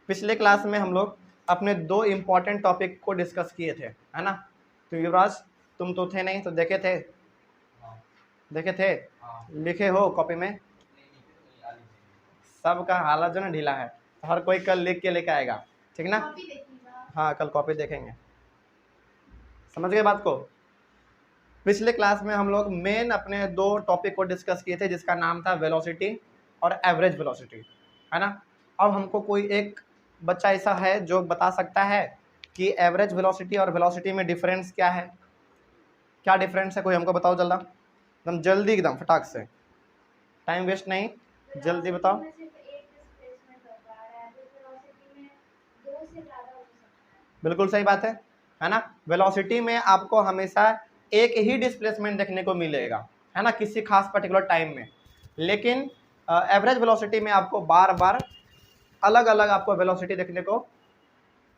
पिछले क्लास में हम लोग अपने दो इम्पॉर्टेंट टॉपिक को डिस्कस किए थे, है ना। तो युवराज तुम तो थे नहीं, तो देखे थे? देखे थे? लिखे हो कॉपी में? सबका हालत जो ना ढीला है, हर कोई कल लिख के लेके आएगा, ठीक ना? हाँ, कल कॉपी देखेंगे। समझ गए बात को? पिछले क्लास में हम लोग मेन अपने दो टॉपिक को डिस्कस किए थे, जिसका नाम था वेलोसिटी और एवरेज वेलोसिटी, है ना। अब हमको कोई एक बच्चा ऐसा है जो बता सकता है कि एवरेज वेलोसिटी और वेलोसिटी में डिफरेंस क्या है? क्या डिफरेंस है, कोई हमको बताओ जल्दा, एकदम जल्दी, एकदम फटाक से, टाइम वेस्ट नहीं, जल्दी बताओ। बिल्कुल सही बात है ना। वेलोसिटी में आपको हमेशा एक ही डिस्प्लेसमेंट देखने को मिलेगा, है ना, किसी खास पर्टिकुलर टाइम में। लेकिन एवरेज वेलोसिटी में आपको बार बार अलग अलग आपको वेलोसिटी देखने को,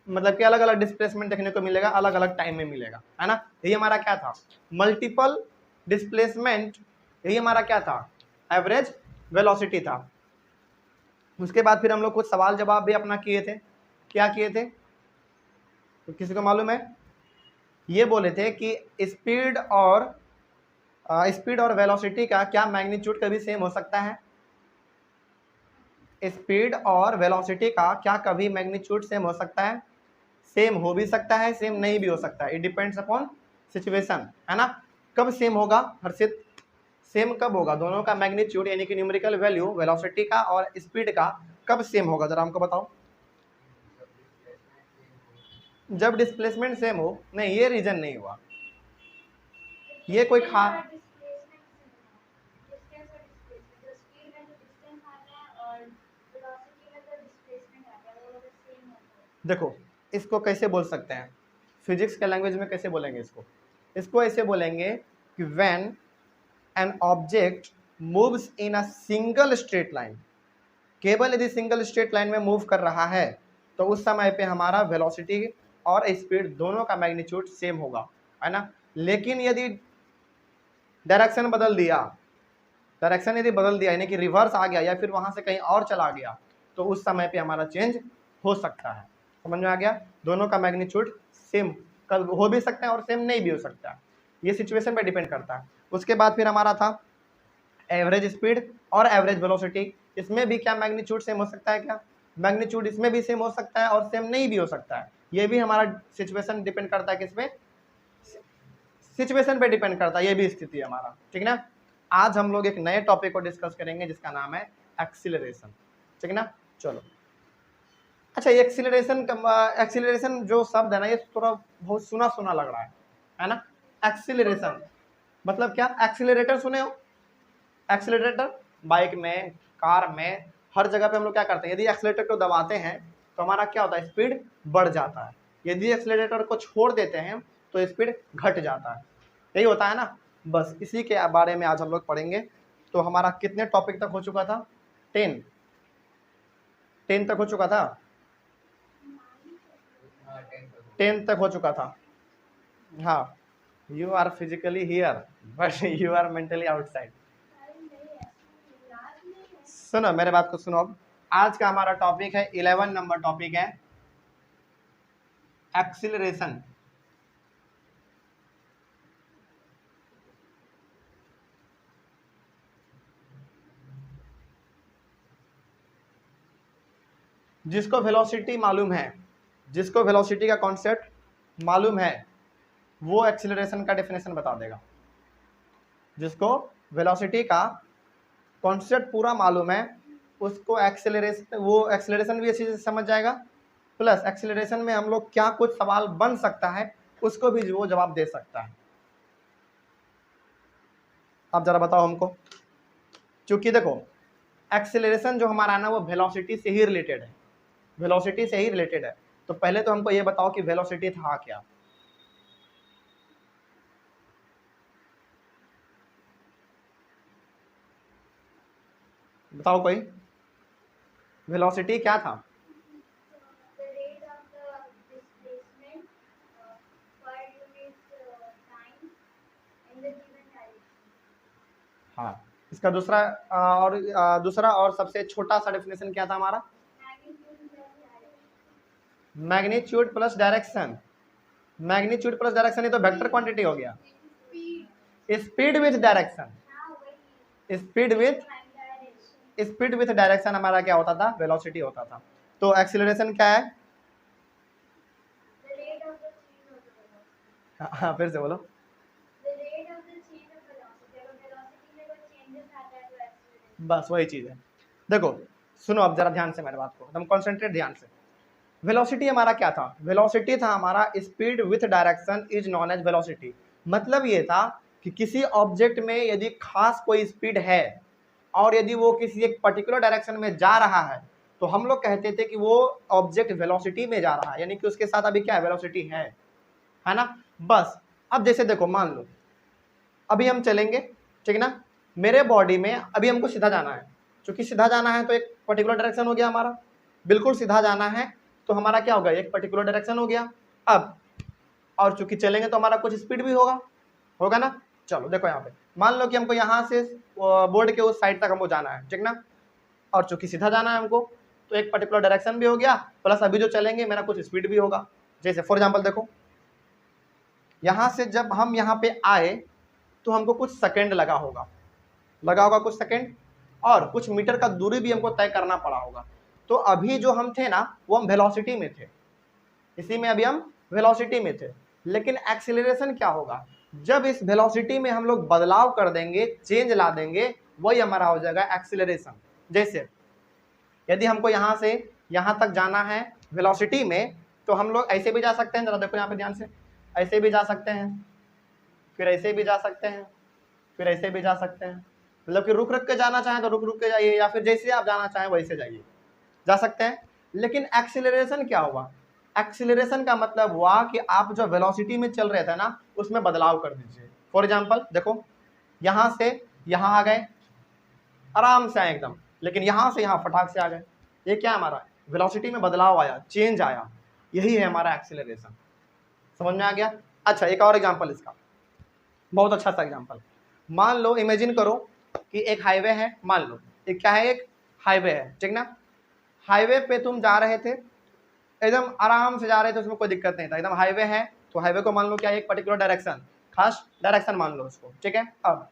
मतलब कि अलग अलग डिस्प्लेसमेंट देखने को मिलेगा, अलग अलग टाइम में मिलेगा, है ना। यही हमारा क्या था, मल्टीपल डिस्प्लेसमेंट, यही हमारा क्या था, एवरेज वेलोसिटी था। उसके बाद फिर हम लोग कुछ सवाल जवाब भी अपना किए थे। क्या किए थे, तो किसी को मालूम है? ये बोले थे कि स्पीड और वेलोसिटी का क्या मैग्नीट्यूड कभी सेम हो सकता है? स्पीड और वेलोसिटी का क्या कभी मैग्नीट्यूड सेम हो सकता है? सेम हो भी सकता है, सेम नहीं भी हो सकता है, इट डिपेंड्स अपॉन सिचुएशन, है ना। कब सेम होगा हर्षित? सेम कब होगा दोनों का मैग्नीट्यूड, यानी कि न्यूमेरिकल वैल्यू वेलोसिटी का और स्पीड का कब सेम होगा, जरा हमको बताओ। जब डिस्प्लेसमेंट सेम हो। नहीं, ये रीजन नहीं हुआ, ये कोई खास, देखो इसको कैसे बोल सकते हैं, फिजिक्स के लैंग्वेज में कैसे बोलेंगे इसको? इसको ऐसे बोलेंगे कि when an object moves in a single straight line, केवल यदि सिंगल स्ट्रेट लाइन में मूव कर रहा है तो उस समय पे हमारा वेलोसिटी और स्पीड दोनों का मैग्नीट्यूड सेम होगा, है ना। लेकिन यदि डायरेक्शन बदल दिया, डायरेक्शन यदि बदल दिया, यानी कि रिवर्स आ गया या फिर वहां से कहीं और चला गया, तो उस समय पे हमारा चेंज हो सकता है। समझ में आ गया? दोनों का मैग्नीट्यूड सेम कल हो भी सकता है और सेम नहीं भी हो सकता है, ये सिचुएशन पे डिपेंड करता है। उसके बाद फिर हमारा था एवरेज स्पीड और एवरेज वेलोसिटी, इसमें भी क्या मैग्नीट्यूड सेम हो सकता है? क्या मैग्नीट्यूड इसमें भी सेम हो सकता है और सेम नहीं भी हो सकता है, ये भी हमारा सिचुएशन डिपेंड करता है, किसमें? सिचुएशन पे डिपेंड करता है, ये भी स्थिति है हमारा, ठीक ना। आज हम लोग एक नए टॉपिक को डिस्कस करेंगे जिसका नाम है एक्सीलरेशन, ठीक ना। चलो, अच्छा, एक्सीलरेशन जो शब्द है ना, ये थोड़ा बहुत सुना सुना लग रहा है ना। एक्सीलरेशन मतलब क्या? एक्सीलरेटर सुने हो? एक्सीलरेटर बाइक में, कार में, हर जगह पे हम लोग क्या करते हैं, यदि एक्सीलरेटर को दबाते हैं तो हमारा क्या होता है, स्पीड बढ़ जाता है। यदि एक्सीलरेटर को छोड़ देते हैं तो स्पीड घट जाता है, यही होता है ना। बस इसी के बारे में आज हम लोग पढ़ेंगे। तो हमारा कितने टॉपिक तक हो चुका था? 10 तक हो चुका था, 10 तक हो चुका था। हाँ, you are physically here but you are mentally outside. सुनो मेरे बात को सुनो। अब आज का हमारा टॉपिक है 11 नंबर टॉपिक है एक्सीलरेशन। जिसको वेलोसिटी मालूम है, जिसको वेलोसिटी का कॉन्सेप्ट मालूम है, वो एक्सीलरेशन का डेफिनेशन बता देगा। जिसको वेलोसिटी का कॉन्सेप्ट पूरा मालूम है उसको एक्सीलरेशन, वो एक्सीलरेशन भी अच्छे से समझ जाएगा, प्लस एक्सीलरेशन में हम लोग क्या कुछ सवाल बन सकता है उसको भी वो जवाब दे सकता है। आप जरा बताओ हमको, क्योंकि देखो एक्सीलरेशन जो हमारा है ना वो वेलोसिटी से ही रिलेटेड है, वेलोसिटी से ही रिलेटेड है। तो पहले तो हमको ये बताओ कि वेलोसिटी था क्या? बताओ कोई, वेलोसिटी क्या था? हाँ, इसका दूसरा और सबसे छोटा सा डेफिनेशन क्या था हमारा? Magnitude plus direction, magnitude plus direction, ये तो वेक्टर क्वांटिटी हो गया। Speed with direction, speed with direction हमारा क्या होता था, वेलोसिटी होता था। तो एक्सीलरेशन क्या है? हाँ फिर से बोलो। बस वही चीज है। देखो सुनो अब जरा ध्यान से मेरी बात को, एकदम कॉन्सेंट्रेट ध्यान से। वेलोसिटी हमारा क्या था? वेलोसिटी था हमारा speed with direction is known as velocity. मतलब ये था कि किसी ऑब्जेक्ट में यदि खास कोई स्पीड है और यदि वो किसी एक पर्टिकुलर डायरेक्शन में जा रहा है तो हम लोग कहते थे कि वो ऑब्जेक्ट वेलोसिटी में जा रहा है, यानी कि उसके साथ अभी क्या है, वेलोसिटी है ना। बस अब जैसे देखो मान लो अभी हम चलेंगे, ठीक ना, मेरे बॉडी में अभी हमको सीधा जाना है, क्योंकि सीधा जाना है तो एक पर्टिकुलर डायरेक्शन हो गया हमारा, बिल्कुल सीधा जाना है तो हमारा क्या होगा, एक पर्टिकुलर डायरेक्शन हो गया। अब और चूंकि चलेंगे तो हमारा कुछ स्पीड भी होगा ना। चलो देखो यहाँ पे मान लो कि हमको यहाँ से बोर्ड के उस साइड तक हमको जाना है, ठीक ना, और चूंकि सीधा जाना है हमको तो एक पर्टिकुलर डायरेक्शन भी हो गया, प्लस अभी जो चलेंगे मेरा कुछ स्पीड भी होगा। जैसे फॉर एग्जाम्पल देखो यहाँ से जब हम यहाँ पे आए तो हमको कुछ सेकेंड लगा होगा कुछ सेकेंड, और कुछ मीटर का दूरी भी हमको तय करना पड़ा होगा। तो अभी जो हम थे ना वो हम वेलोसिटी में थे, इसी में अभी हम वेलोसिटी में थे। लेकिन एक्सीलरेशन क्या होगा, जब इस वेलोसिटी में हम लोग बदलाव कर देंगे, चेंज ला देंगे, वही हमारा हो जाएगा एक्सीलरेशन। जैसे यदि हमको यहाँ से यहाँ तक जाना है वेलोसिटी में तो हम लोग ऐसे भी जा सकते हैं, जरा देखो यहाँ पे ध्यान से, ऐसे भी जा सकते हैं, फिर ऐसे भी जा सकते हैं, फिर ऐसे भी जा सकते हैं। मतलब कि रुक रुक के जाना चाहें तो रुक रुक के जाइए, या फिर जैसे आप जाना चाहें वैसे जाइए, जा सकते हैं। लेकिन एक्सीलरेशन क्या हुआ, एक्सीलरेशन का मतलब हुआ कि आप जो वेलोसिटी में चल रहे थे ना उसमें बदलाव कर दीजिए। फॉर एग्जांपल देखो यहाँ से यहाँ आ गए, आराम से आए एकदम, लेकिन यहाँ से यहाँ फटाक से आ गए, ये क्या हमारा वेलोसिटी में बदलाव आया, चेंज आया, यही है हमारा एक्सीलरेशन। समझ में आ गया? अच्छा एक और एग्जाम्पल इसका, बहुत अच्छा सा एग्जाम्पल। मान लो इमेजिन करो कि एक हाईवे है, मान लो एक क्या है, एक हाईवे है, ठीक ना। हाईवे पे तुम जा रहे थे, एकदम आराम से जा रहे थे, उसमें कोई दिक्कत नहीं था, एकदम हाईवे है तो हाईवे को मान लो क्या एक पर्टिकुलर डायरेक्शन, खास डायरेक्शन मान लो उसको, ठीक है। अब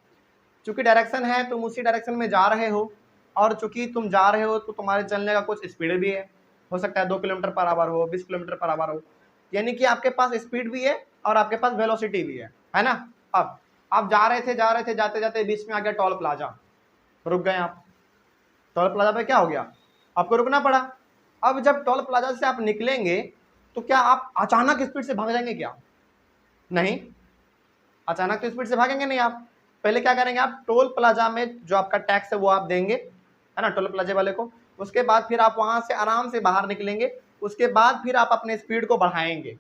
चूंकि डायरेक्शन है तुम उसी डायरेक्शन में जा रहे हो, और चूंकि तुम जा रहे हो तो तुम्हारे चलने का कुछ स्पीड भी है, हो सकता है 2 किलोमीटर पर आवर हो, 20 किलोमीटर पर आवर हो, यानी कि आपके पास स्पीड भी है और आपके पास वेलोसिटी भी है ना। अब आप जा रहे थे जाते जाते बीच में आ गया टोल प्लाजा, रुक गए आप। टोल प्लाजा पे क्या हो गया, आपको रुकना पड़ा। अब जब टोल प्लाजा से आप निकलेंगे तो क्या आप अचानक स्पीड से भाग जाएंगे क्या? नहीं, अचानक तो स्पीड से भागेंगे नहीं आप। पहले क्या करेंगे, आप टोल प्लाजा में जो आपका टैक्स है वो आप देंगे, है ना, टोल प्लाजा वाले को। उसके बाद फिर आप वहां से आराम से बाहर निकलेंगे, उसके बाद फिर आप अपने स्पीड को बढ़ाएंगे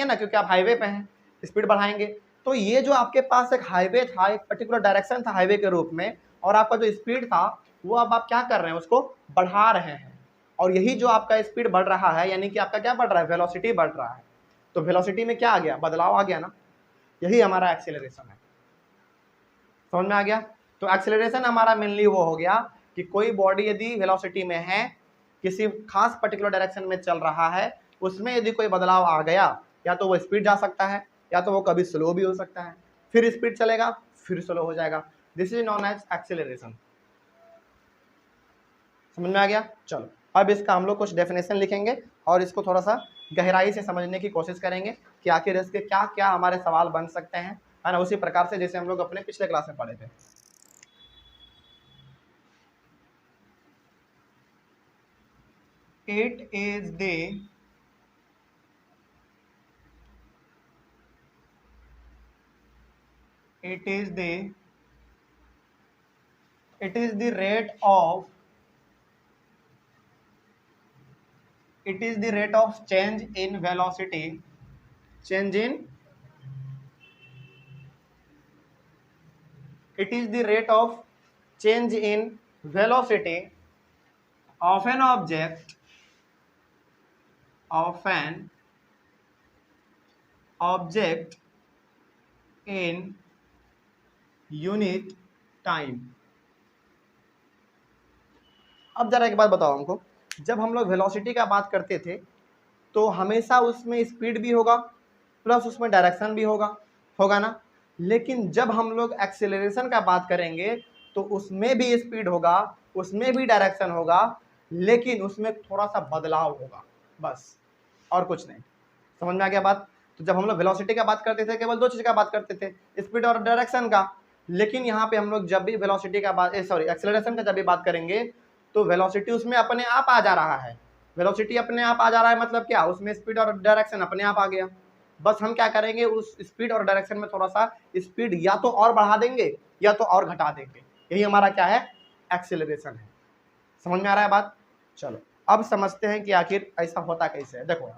ना, क्योंकि आप हाईवे पे हैं, स्पीड बढ़ाएंगे। तो ये जो आपके पास एक हाईवे था, एक पर्टिकुलर डायरेक्शन था हाईवे के रूप में, और आपका जो स्पीड था वो अब आप क्या कर रहे हैं, उसको बढ़ा रहे हैं। और यही जो आपका स्पीड बढ़ रहा है, यानी कि आपका क्या बढ़ रहा है, वेलोसिटी बढ़ रहा है। तो वेलोसिटी में क्या आ गया, बदलाव आ गया ना, यही हमारा एक्सीलरेशन है। समझ में आ गया? तो एक्सीलरेशन हमारा मेनली वो हो गया कि कोई बॉडी यदि वेलोसिटी में है, किसी खास पर्टिकुलर डायरेक्शन में चल रहा है, उसमें यदि कोई बदलाव आ गया, या तो वो स्पीड जा सकता है या तो वो कभी स्लो भी हो सकता है, फिर स्पीड चलेगा फिर स्लो हो जाएगा। This is known as acceleration. समझ में आ गया? चलो अब इसका हम लोग कुछ डेफिनेशन लिखेंगे और इसको थोड़ा सा गहराई से समझने की कोशिश करेंगे कि आखिर इसके क्या क्या हमारे सवाल बन सकते हैं, है ना, उसी प्रकार से जैसे हम लोग अपने पिछले क्लास में पढ़े थे। It is the rate of change in velocity, it is the rate of change in velocity of an object in unit time। अब जरा एक बात बताओ हमको, जब हम लोग वेलोसिटी का बात करते थे तो हमेशा उसमें स्पीड भी होगा प्लस उसमें डायरेक्शन भी होगा ना। लेकिन जब हम लोग एक्सेलरेशन का बात करेंगे तो उसमें भी स्पीड होगा, उसमें भी डायरेक्शन होगा, लेकिन उसमें थोड़ा सा बदलाव होगा, बस और कुछ नहीं। समझ में आ गया बात? तो जब हम लोग वेलोसिटी का बात करते थे केवल दो चीज का बात करते थे, स्पीड और डायरेक्शन का। लेकिन यहाँ पे हम लोग जब भी वेलोसिटी का बात एक्सेलरेशन का जब भी बात करेंगे तो वेलोसिटी उसमें अपने आप आ जा रहा है। वेलोसिटी अपने आप आ जा रहा है मतलब क्या, उसमें स्पीड और डायरेक्शन अपने आप आ गया। बस हम क्या करेंगे, उस स्पीड और डायरेक्शन में थोड़ा सा स्पीड या तो और बढ़ा देंगे या तो और घटा देंगे। यही हमारा क्या है, एक्सेलरेशन है। समझ में आ रहा है बात? चलो अब समझते हैं कि आखिर ऐसा होता कैसे है। देखो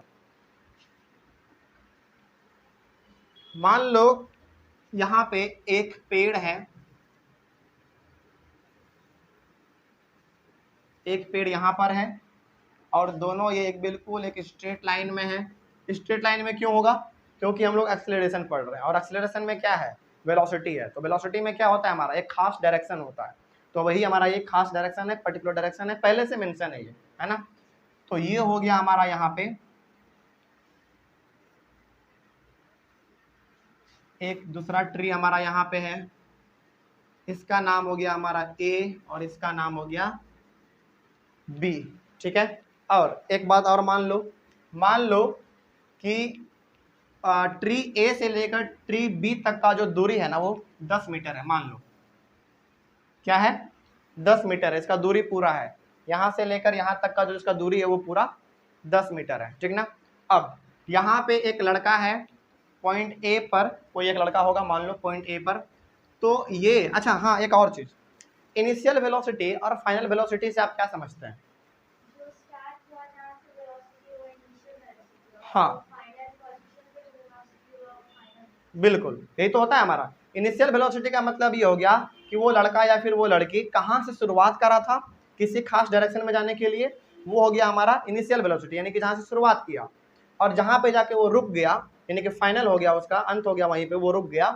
मान लो यहाँ पे एक पेड़ है, एक पेड़ यहाँ पर है और दोनों ये एक बिल्कुल एक स्ट्रेट लाइन में है। स्ट्रेट लाइन में क्यों होगा, क्योंकि हम लोग एक्सेलरेशन पढ़ रहे हैं और एक्सेलरेशन में क्या है, वेलोसिटी है। तो वेलोसिटी में क्या होता है, हमारा एक खास डायरेक्शन होता है। तो वही हमारा एक खास डायरेक्शन है, पर्टिकुलर डायरेक्शन है, पहले से मेंशन है ये, है ना। तो ये हो गया हमारा यहाँ पे एक दूसरा ट्री हमारा यहाँ पे है, इसका नाम हो गया हमारा ए और इसका नाम हो गया बी, ठीक है। और एक बात और मान लो कि ट्री ए से लेकर ट्री बी तक का जो दूरी है ना वो 10 मीटर है। मान लो क्या है, 10 मीटर है इसका दूरी पूरा है। यहाँ से लेकर यहाँ तक का जो इसका दूरी है वो पूरा 10 मीटर है, ठीक ना। अब यहाँ पे एक लड़का है पॉइंट ए पर, कोई एक लड़का होगा मान लो पॉइंट ए पर। तो ये अच्छा हाँ, एक और चीज, इनिशियल वेलोसिटी और फाइनल वेलोसिटी से आप क्या समझते हैं? हाँ बिल्कुल, यही तो होता है हमारा। इनिशियल वेलोसिटी का मतलब ये हो गया कि वो लड़का या फिर वो लड़की कहाँ से शुरुआत करा था किसी खास डायरेक्शन में जाने के लिए, वो हो गया हमारा इनिशियल वेलोसिटी, यानी कि जहाँ से शुरुआत किया और जहाँ पे जाके वो रुक गया, यानी कि फाइनल हो गया, उसका अंत हो गया वहीं पे वो रुक गया,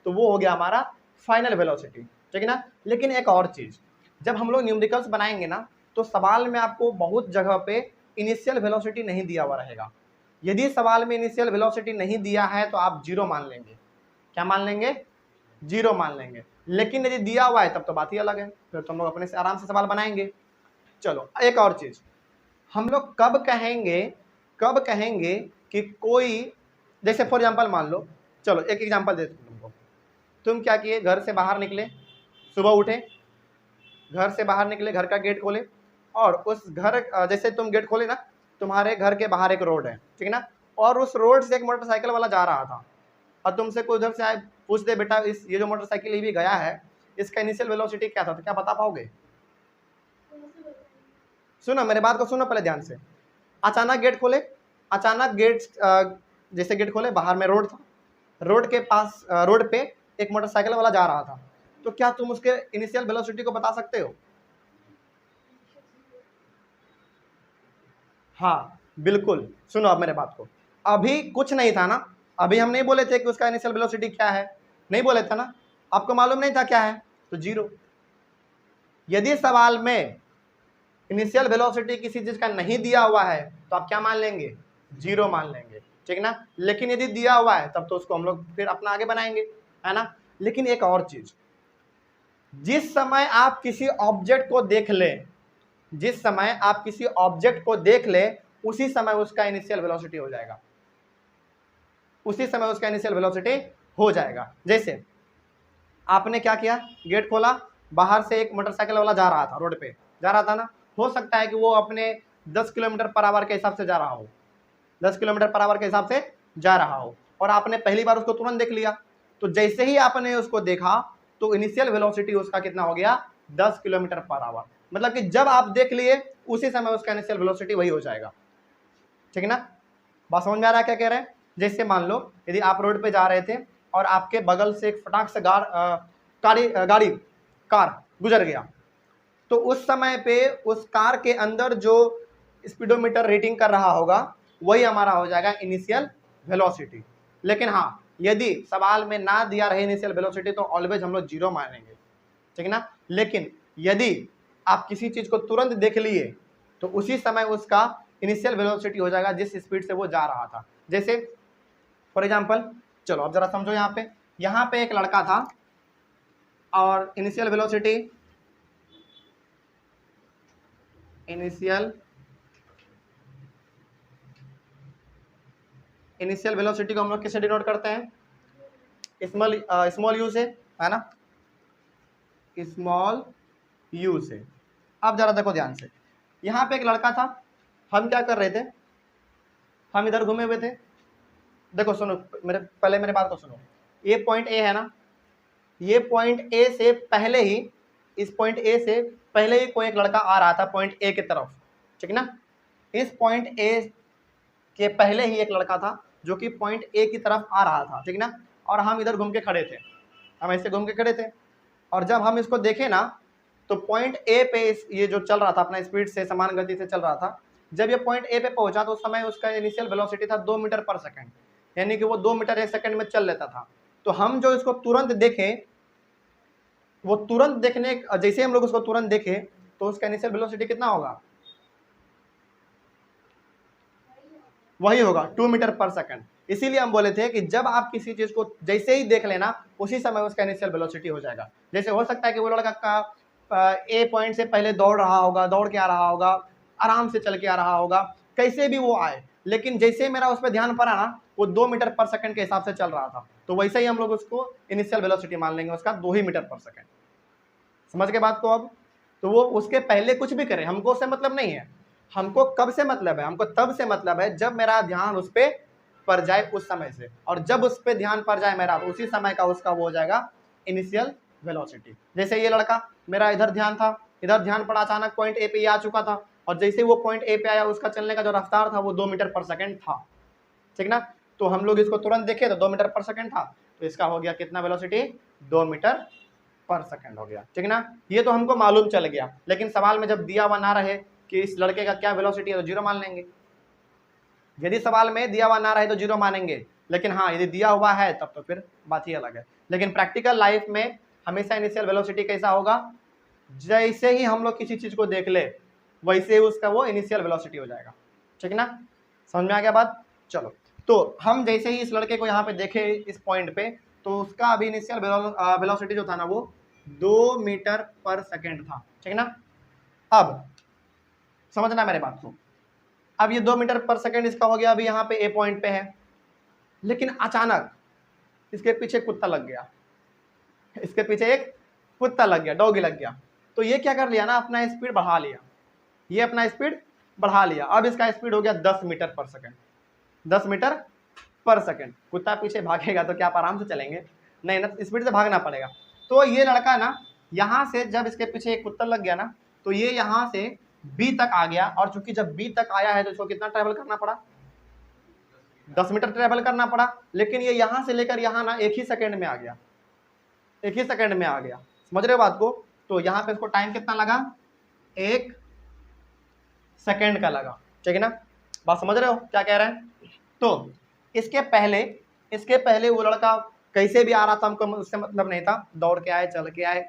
तो वो हो गया हमारा फाइनल वेलोसिटी, ठीक है ना। लेकिन एक और चीज, जब हम लोग न्यूमेरिकल्स बनाएंगे ना तो सवाल में आपको बहुत जगह पे इनिशियल वेलोसिटी नहीं दिया हुआ रहेगा। यदि सवाल में इनिशियल वेलोसिटी नहीं दिया है तो आप जीरो मान लेंगे। क्या मान लेंगे? जीरो मान लेंगे। लेकिन यदि दिया हुआ है तब तो बात ही अलग है, फिर तो हम लोग अपने से आराम से सवाल बनाएंगे। चलो एक और चीज, हम लोग कब कहेंगे कि कोई, जैसे फॉर एग्जांपल मान लो, चलो एक एग्जांपल देते तुमको। तुम क्या किए, घर से बाहर निकले, सुबह उठे, घर से बाहर निकले, घर का गेट खोले और उस घर, जैसे तुम गेट खोले ना, तुम्हारे घर के बाहर एक रोड है, ठीक है ना, और उस रोड से एक मोटरसाइकिल वाला जा रहा था और तुमसे कोई उधर से आए पूछ दे बेटा ये जो मोटरसाइकिल ये भी गया है इसका इनिशियल वेलोसिटी क्या था, तो क्या बता पाओगे? सुनो मेरे बात को सुनो पहले ध्यान से। अचानक गेट खोले, अचानक गेट, जैसे गेट खोले बाहर में रोड था, रोड के पास रोड पे एक मोटरसाइकिल वाला जा रहा था, तो क्या तुम उसके इनिशियल वेलोसिटी को बता सकते हो? हाँ बिल्कुल, सुनो अब मेरे बात को। अभी कुछ नहीं था ना, अभी हम नहीं बोले थे कि उसका इनिशियल वेलोसिटी क्या है, नहीं बोले थे ना, आपको मालूम नहीं था क्या है, तो जीरो। यदि सवाल में इनिशियल वेलोसिटी किसी चीज का नहीं दिया हुआ है तो आप क्या मान लेंगे? जीरो मान लेंगे, ठीक ना। लेकिन यदि दिया हुआ है तब तो उसको हम लोग फिर अपना आगे बनाएंगे, है ना। लेकिन एक और चीज, जिस समय आप किसी ऑब्जेक्ट को देख लें, जिस समय आप किसी ऑब्जेक्ट को देख ले उसी समय उसका इनिशियल वेलोसिटी हो जाएगा, उसी समय उसका इनिशियल वेलोसिटी हो जाएगा। जैसे आपने क्या किया, गेट खोला, बाहर से एक मोटरसाइकिल वाला जा रहा था, रोड पे जा रहा था ना, हो सकता है कि वो अपने 10 किलोमीटर पर आवर के हिसाब से जा रहा हो, 10 किलोमीटर पर आवर के हिसाब से जा रहा हो, और आपने पहली बार उसको तुरंत देख लिया। तो जैसे ही आपने उसको देखा तो इनिशियल वेलोसिटी उसका कितना हो गया? 10 किलोमीटर पर आवर। मतलब कि जब आप देख लिए उसी समय उसका इनिशियल वेलोसिटी वही हो जाएगा, ठीक है ना। बात समझ में आ रहा है क्या कह रहे हैं? जैसे मान लो यदि आप रोड पे जा रहे थे और आपके बगल से एक फटाक से कार गुजर गया, तो उस समय पे उस कार के अंदर जो स्पीडोमीटर रेटिंग कर रहा होगा वही हमारा हो जाएगा इनिशियल वेलोसिटी। लेकिन हाँ, यदि सवाल में ना दिया रहे इनिशियल वेलोसिटी तो ऑलवेज हम लोग जीरो मानेंगे, ठीक है ना। लेकिन यदि आप किसी चीज को तुरंत देख लिए तो उसी समय उसका इनिशियल वेलोसिटी हो जाएगा जिस स्पीड से वो जा रहा था। जैसे फॉर एग्जांपल, चलो अब जरा समझो, यहाँ पे एक लड़का था और इनिशियल वेलोसिटी को हम लोग किससे डिनोट करते हैं? स्मॉल यू से, है ना, स्मॉल यू से। अब जरा देखो ध्यान से, यहाँ पे एक लड़का था, हम क्या कर रहे थे, हम इधर घूमे हुए थे। देखो सुनो, पहले मेरे बात को सुनो, ये पॉइंट ए है ना, ये पॉइंट ए से पहले ही, इस पॉइंट ए से पहले ही कोई एक लड़का आ रहा था पॉइंट ए की तरफ, ठीक ना। इस पॉइंट ए के पहले ही एक लड़का था जो कि पॉइंट ए की तरफ आ रहा था, ठीक ना। और हम इधर घूम के खड़े थे, हम ऐसे घूम के खड़े थे, और जब हम इसको देखे ना तो पॉइंट ए पे ये जो चल रहा था अपना स्पीड से समान गति से चल रहा था, जब ये पॉइंट ए पे पहुंचा तो उस समय उसका इनिशियल वेलोसिटी था 2 मीटर पर सेकंड, यानी कि वो 2 मीटर 1 सेकंड में चल लेता था। तो हम जो इसको तुरंत देखे, वो तुरंत देखने, जैसे हम लोग उसको तुरंत देखे तो उसका इनिशियल वेलोसिटी कितना होगा? वही होगा 2 मीटर पर सेकंड। इसीलिए हम बोले थे कि जब आप किसी चीज को जैसे ही देख लेना उसी समय उसका इनिशियल वेलोसिटी हो जाएगा। जैसे हो सकता है कि वो लड़का का ए पॉइंट से पहले दौड़ रहा होगा, दौड़ के आ रहा होगा, आराम से चल के आ रहा होगा, कैसे भी वो आए, लेकिन जैसे मेरा उस पर ध्यान पड़ा ना, वो 2 मीटर पर सेकंड के हिसाब से चल रहा था, तो वैसे ही हम लोग उसको इनिशियल वेलोसिटी मान लेंगे उसका 2 ही मीटर पर सेकंड। समझ के बात को अब? तो वो उसके पहले कुछ भी करे, हमको उससे मतलब नहीं है। हमको कब से मतलब है? हमको तब से मतलब है जब मेरा ध्यान उस पर पड़ जाए उस समय से, और जब उस पर ध्यान पड़ जाए मेरा तो उसी समय का उसका वो हो जाएगा इनिशियल वेलोसिटी। जैसे ये लड़का, मेरा इधर ध्यान था, इधर ध्यान पड़ा, अचानक पॉइंट ए पे आ चुका था, और जैसे वो पॉइंट ए पे आया उसका चलने का जो रफ्तार था वो 2 मीटर पर सेकंड था, ठीक ना। तो हम लोग इसको तुरंत देखे तो 2 मीटर पर सेकंड था, तो इसका हो गया कितना वेलोसिटी? 2 मीटर पर सेकंड हो गया, ठीक ना। ये तो हमको मालूम चल गया, लेकिन सवाल में जब दिया हुआ ना रहे कि इस लड़के का क्या वेलोसिटी है तो 0 मान लेंगे। यदि सवाल में दिया हुआ ना रहे तो 0 मानेंगे, लेकिन हाँ यदि दिया हुआ है तब तो फिर बात ही अलग है। लेकिन प्रैक्टिकल लाइफ में हमेशा इनिशियल वेलोसिटी कैसा होगा? जैसे ही हम लोग किसी चीज को देख ले वैसे ही उसका वो इनिशियल वेलोसिटी हो जाएगा, ठीक ना। समझ में आ गया बात? चलो, तो हम जैसे ही इस लड़के को यहाँ पे देखे इस पॉइंट पे, तो उसका अभी इनिशियल वेलोसिटी जो था ना वो 2 मीटर पर सेकंड था, ठीक ना। अब समझना मेरे बात को, अब ये 2 मीटर पर सेकंड इसका हो गया, अभी यहाँ पे ए पॉइंट पे है, लेकिन अचानक इसके पीछे कुत्ता लग गया, इसके पीछे एक कुत्ता लग गया, डॉगी लग गया। तो ये क्या कर लिया ना, अपना स्पीड बढ़ा लिया, ये अपना स्पीड बढ़ा लिया। अब इसका स्पीड हो गया 10 metre per second, 10 metre per second. कुत्ता पीछे भागेगा तो क्या आप आराम से चलेंगे? नहीं ना, स्पीड से भागना पड़ेगा। तो ये लड़का ना यहाँ से जब इसके पीछे एक कुत्ता लग गया ना, तो ये यहाँ से बी तक आ गया, और चूंकि जब बी तक आया है तो इसको कितना ट्रेवल करना पड़ा? 10 मीटर ट्रेवल करना पड़ा। लेकिन ये यहाँ से लेकर यहाँ ना एक ही सेकंड में आ गया, एक ही सेकंड में आ गया। समझ रहे हो बात को? तो यहाँ पे इसको टाइम कितना लगा? 1 सेकंड का लगा, ठीक है ना। बात समझ रहे हो क्या कह रहे हैं? तो इसके पहले वो लड़का कैसे भी आ रहा था, हमको उससे मतलब नहीं था, दौड़ के आए, चल के आए,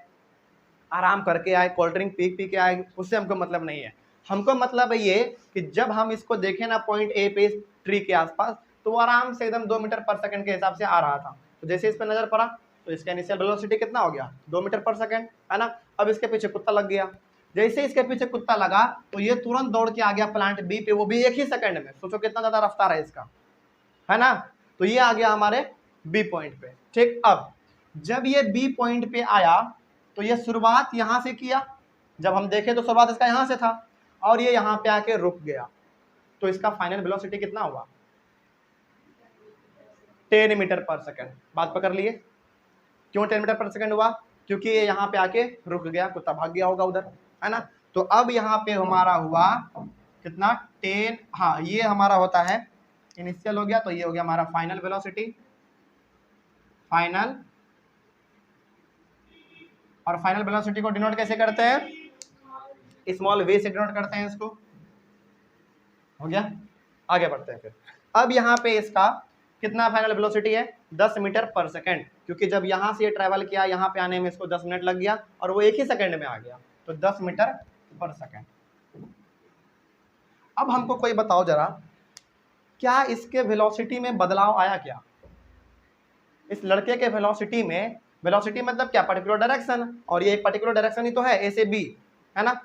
आराम करके आए, कोल्ड ड्रिंक पी के आए, उससे हमको मतलब नहीं है। हमको मतलब है ये कि जब हम इसको देखें ना पॉइंट ए पे ट्री के आसपास, तो वो आराम से एकदम 2 मीटर पर सेकंड के हिसाब से आ रहा था। तो जैसे इस पर नजर पड़ा तो इसका इनिशियल वेलोसिटी कितना हो गया? 2 मीटर पर सेकंड, है ना। अब इसके पीछे कुत्ता लग गया, जैसे इसके पीछे कुत्ता लगा तो ये तुरंत दौड़ के आ गया प्लांट बी पे, वो भी एक ही सेकंड में। सोचो कितना ज्यादा रफ्तार है इसका, है ना। तो ये आ गया हमारे बी पॉइंट पे, ठीक। अब जब ये बी पॉइंट पे आया तो ये शुरुआत यहां से किया, जब हम देखे तो शुरुआत इसका यहां से था, और ये यहां पे आके रुक गया। तो इसका फाइनल वेलोसिटी कितना हुआ? 10 मीटर पर सेकंड। बात पकड़ लिए? क्यों 10 मीटर पर सेकंड हुआ? क्योंकि ये यहाँ पे आके रुक गया, कुत्ता भाग गया होगा उधर, है ना। तो अब यहाँ पे हमारा हुआ कितना? 10। हाँ, ये हमारा होता है इनिशियल हो गया, तो ये हो गया हमारा फाइनल वेलोसिटी, फाइनल। और फाइनल वेलोसिटी को डिनोट कैसे करते हैं? स्मॉल वी से डिनोट करते हैं इसको। हो गया, आगे बढ़ते हैं फिर। अब यहाँ पे इसका कितना फाइनल वेलोसिटी है? 10 मीटर पर सेकंड, क्योंकि जब यहाँ से ये ट्रैवल किया, यहाँ पे आने में इसको 10 मिनट लग गया, और वो एक ही सेकंड में आ गया, तो 10 मीटर पर सेकंड। अब हमको कोई बताओ जरा, क्या इसके वेलोसिटी में बदलाव आया क्या? इस लड़के के वेलोसिटी में, वेलोसिटी मतलब क्या? पर्टिकुलर डायरेक्शन, और ये एक पर्टिकुलर डायरेक्शन ही तो है, ए से बी, है ना।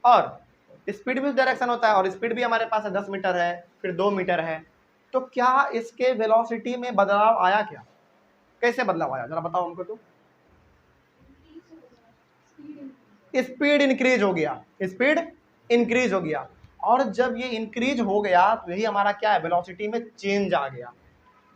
और स्पीड भी उस डायरेक्शन होता है, और स्पीड भी हमारे पास है 10 मीटर है, फिर 2 मीटर है। तो क्या इसके वेलोसिटी में बदलाव आया क्या? कैसे बदलाव आया जरा बताओ हमको। तो स्पीड इंक्रीज हो गया, स्पीड इंक्रीज हो गया, और जब ये इंक्रीज हो गया तो यही हमारा क्या है? वेलोसिटी में चेंज आ गया।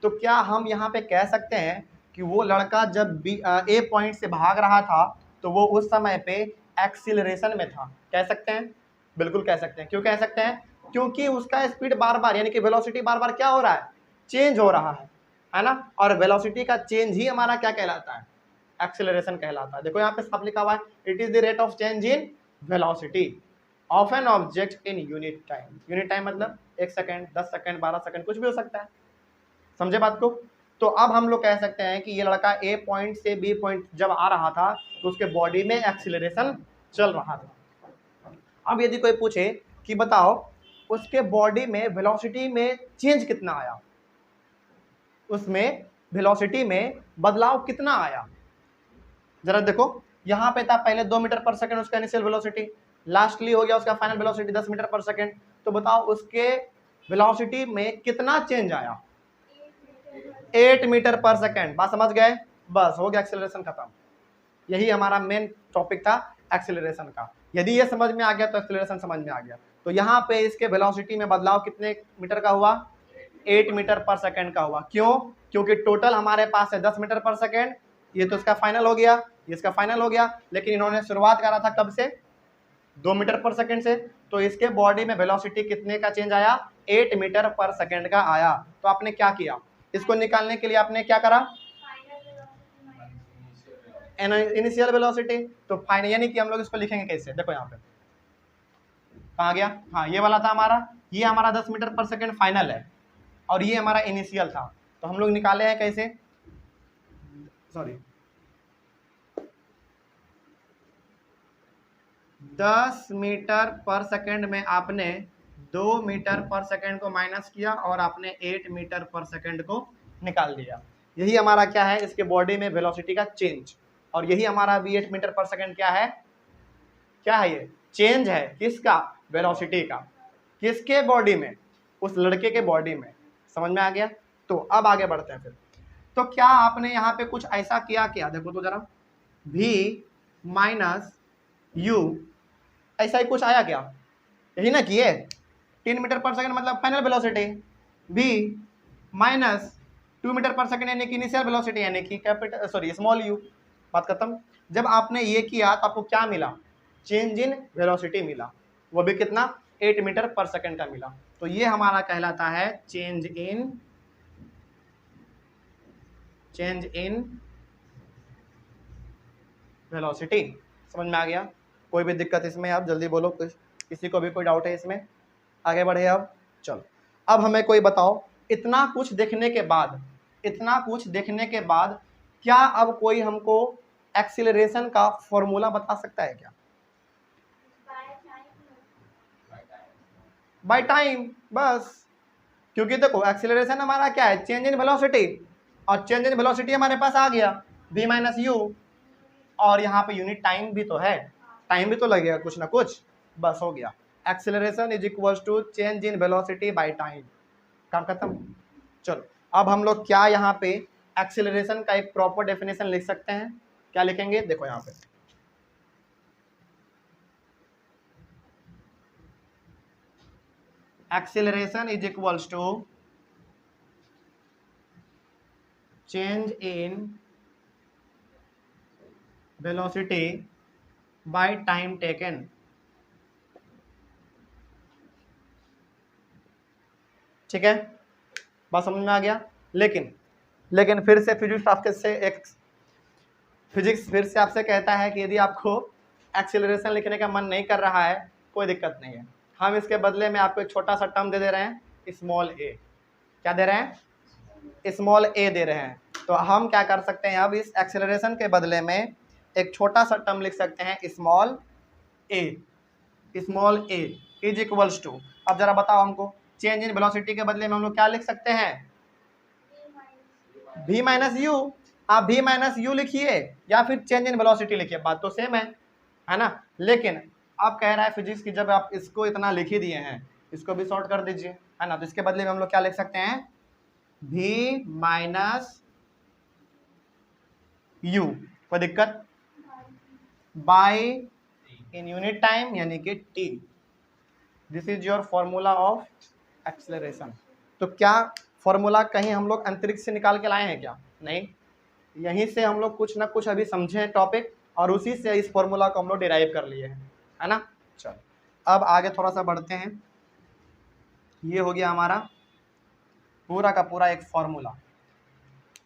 तो क्या हम यहाँ पे कह सकते हैं कि वो लड़का जब ए पॉइंट से भाग रहा था तो वो उस समय पे एक्सीलरेशन में था? कह सकते हैं, बिल्कुल कह सकते हैं। क्यों कह सकते हैं? क्योंकि उसका स्पीड बार बार, यानी कि वेलोसिटी बार बार क्या हो रहा है? चेंज हो रहा है ना। और वेलोसिटी का चेंज ही हमारा क्या कहलाता है? एक्सीलरेशन कहलाता है। देखो यहाँ पे साफ लिखा हुआ है, it is the rate of change in velocity of an object in unit time. Unit time मतलब 1 सेकंड, 10 सेकंड, 12 सेकंड, कुछ भी हो सकता है। समझे बात को? तो अब हम लोग कह सकते हैं कि ये लड़का ए पॉइंट से बी पॉइंट जब आ रहा था तो उसके बॉडी में एक्सीलरेशन चल रहा था। अब यदि कोई पूछे कि बताओ उसके बॉडी में वेलोसिटी में चेंज कितना आया, उसमें वेलोसिटी में बदलाव कितना आया, जरा देखो। यहाँ पे था पहले 2 मीटर पर सेकंड उसका इनिशियल वेलोसिटी, लास्टली हो गया उसका final velocity 10 metre per second. तो बताओ उसके वेलोसिटी में कितना चेंज आया? 8 मीटर पर सेकंड। बात समझ गए? बस हो गया, एक्सेलरेशन खत्म। यही हमारा मेन टॉपिक था एक्सेलरेशन का। यदि ये समझ में आ गया तो एक्सेलरेशन समझ में आ गया। तो यहाँ पे इसके वेलोसिटी में बदलाव कितने मीटर का हुआ? 8 मीटर पर सेकंड का हुआ। क्यों? क्योंकि टोटल हमारे पास है 10 मीटर पर सेकंड, ये तो इसका फाइनल हो गया, ये इसका फाइनल हो गया, लेकिन इन्होंने शुरुआत करा था कब से? 2 मीटर पर सेकंड से। तो इसके बॉडी में वेलोसिटी कितने का चेंज आया? 8 मीटर पर सेकंड का आया। तो आपने क्या किया? इसको निकालने के लिए आपने क्या करा? Initial velocity. तो फाइनल, यानी कि हम लोग इसको लिखेंगे कैसे? देखो यहाँ पे कहाँ गया? हाँ, ये वाला था हमारा, ये हमारा 10 मीटर पर सेकंड फाइनल है, और ये हमारा इनिशियल था। तो हम लोग निकाले हैं कैसे? सॉरी, 10 मीटर पर सेकंड में आपने 2 मीटर पर सेकंड को माइनस किया और आपने 8 मीटर पर सेकंड को निकाल दिया। यही हमारा क्या है? इसके बॉडी में वेलोसिटी का चेंज। और यही हमारा भी 8 मीटर पर सेकंड क्या है? क्या है ये? चेंज है। किसका? वेलोसिटी का। किसके बॉडी में? उस लड़के के बॉडी में। समझ में आ गया? तो अब आगे बढ़ते हैं फिर। तो क्या आपने यहाँ पे कुछ ऐसा किया क्या? देखो तो जरा, v माइनस u, ऐसा ही कुछ आया क्या? यही ना किए। 3 मीटर पर सेकंड मतलब final velocity, v minus 2 metre per second यानी कि इनिशियल वेलोसिटी, यानी कि कैपिटल सॉरी स्मॉल u। बात खत्म। जब आपने ये किया तो आपको क्या मिला? चेंज इन वेलोसिटी मिला, वो भी कितना? 8 मीटर पर सेकंड का मिला। तो ये हमारा कहलाता है चेंज इन वेलोसिटी। समझ में आ गया? कोई भी दिक्कत इसमें? आप जल्दी बोलो, किसी को भी कोई डाउट है इसमें? आगे बढ़े अब। चलो, अब हमें कोई बताओ, इतना कुछ देखने के बाद क्या अब कोई हमको एक्सीलरेशन का फॉर्मूला बता सकता है क्या? बाय टाइम, बस। क्योंकि देखो एक्सीलरेशन हमारा क्या है? चेंज इन वेलोसिटी, और चेंज इन वेलोसिटी हमारे पास आ गया v माइनस यू, और यहाँ पे यूनिट टाइम भी तो है, टाइम भी तो लगेगा कुछ ना कुछ। बस हो गया, acceleration is equal to change in velocity by time. काम खत्म। चलो, अब हम लोग क्या यहाँ पे एक्सीलरेशन का एक प्रॉपर डेफिनेशन लिख सकते हैं। क्या लिखेंगे? देखो यहाँ पे, acceleration is equals to change in velocity by time taken. ठीक है, बात समझ में आ गया? लेकिन फिर से फिजिक्स फिर से आपसे कहता है कि यदि आपको एक्सीलरेशन लिखने का मन नहीं कर रहा है, कोई दिक्कत नहीं है, हम इसके बदले में आपको एक छोटा सा टर्म दे रहे हैं, स्मॉल ए। क्या दे रहे हैं? स्मॉल ए दे रहे हैं। तो हम क्या कर सकते हैं? अब इस एक्सीलरेशन के बदले में एक छोटा सा टर्म लिख सकते हैं, small a. Is equals to, अब जरा बताओ हमको, चेंज इन वेलोसिटी के बदले में हम लोग क्या लिख सकते हैं, v माइनस यू। आप v माइनस यू लिखिए या फिर चेंज इन वेलोसिटी लिखिए, बात तो सेम है ना। लेकिन अब कह रहा है फिजिक्स की जब आप इसको इतना लिख ही दिए हैं, इसको भी शॉर्ट कर दीजिए, है ना। तो इसके बदले में हम लोग क्या लिख सकते हैं, v माइनस यू, कोई दिक्कत, बाय इन यूनिट टाइम यानी कि t। This is your formula of acceleration. तो क्या फॉर्मूला कहीं हम लोग अंतरिक्ष से निकाल के लाए हैं क्या, नहीं, यहीं से हम लोग कुछ ना कुछ अभी समझे हैं टॉपिक और उसी से इस फॉर्मूला को हम लोग डिराइव कर लिए हैं, है ना। चलो अब आगे थोड़ा सा बढ़ते हैं। ये हो गया हमारा पूरा का पूरा एक फॉर्मूला।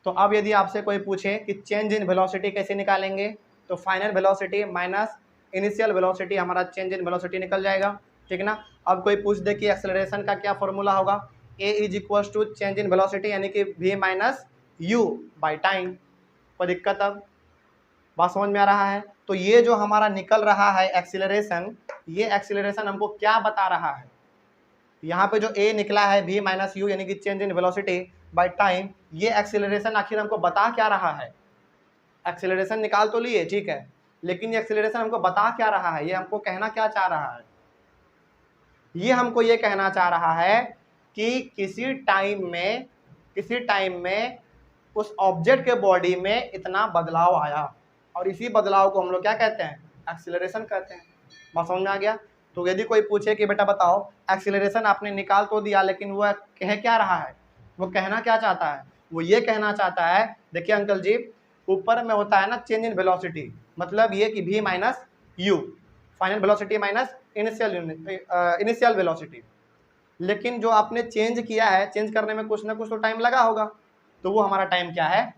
तो अब यदि आपसे कोई पूछे कि चेंज इन वेलोसिटी कैसे निकालेंगे, तो final velocity minus initial velocity हमारा चेंज इन वेलोसिटी निकल जाएगा, ठीक ना। अब कोई पूछ दे कि एक्सेलरेशन का क्या फॉर्मूला होगा, a is equal to change in velocity यानी कि v minus u by time, कोई दिक्कत, अब बात समझ में आ रहा है। तो ये जो हमारा निकल रहा है एक्सीलरेशन, ये एक्सीलरेशन हमको क्या बता रहा है, यहाँ पे जो a निकला है v माइनस यू यानी कि change in velocity by time, ये एक्सीलरेशन आखिर हमको बता क्या रहा है। एक्सीलरेशन निकाल तो लिए, ठीक है, लेकिन ये एक्सीलरेशन हमको बता क्या रहा है, ये हमको कहना क्या चाह रहा है, ये हमको ये कहना चाह रहा है कि किसी टाइम में उस ऑब्जेक्ट के बॉडी में इतना बदलाव आया, और इसी बदलाव को हम लोग क्या कहते हैं, एक्सीलरेशन कहते हैं। बात समझ में आ गया। तो यदि कोई पूछे कि बेटा बताओ एक्सीलरेशन आपने निकाल तो दिया, लेकिन वो कह क्या रहा है, वो कहना क्या चाहता है, वो ये कहना चाहता है, देखिए अंकल जी, ऊपर में होता है ना चेंज इन वेलोसिटी, मतलब ये कि v minus you final velocity minus initial velocity, लेकिन जो आपने चेंज किया है, चेंज करने में कुछ ना कुछ तो टाइम लगा होगा, तो वो हमारा टाइम क्या है,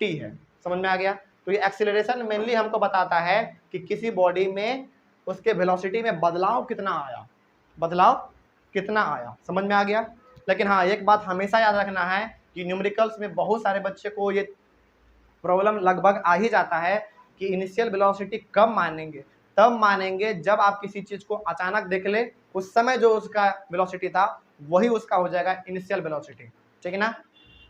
t है। समझ में आ गया। तो ये एक्सीलरेशन मेनली हमको बताता है कि किसी बॉडी में उसके वेलोसिटी में बदलाव कितना आया, समझ में आ गया। लेकिन हाँ एक बात हमेशा याद रखना है कि न्यूमेरिकल्स में बहुत सारे बच्चे को ये प्रॉब्लम लगभग आ ही जाता है कि इनिशियल वेलोसिटी कब मानेंगे, तब मानेंगे जब आप किसी चीज को अचानक देख ले, उस समय जो उसका वेलोसिटी था वही उसका हो जाएगा इनिशियल वेलोसिटी, ठीक है ना,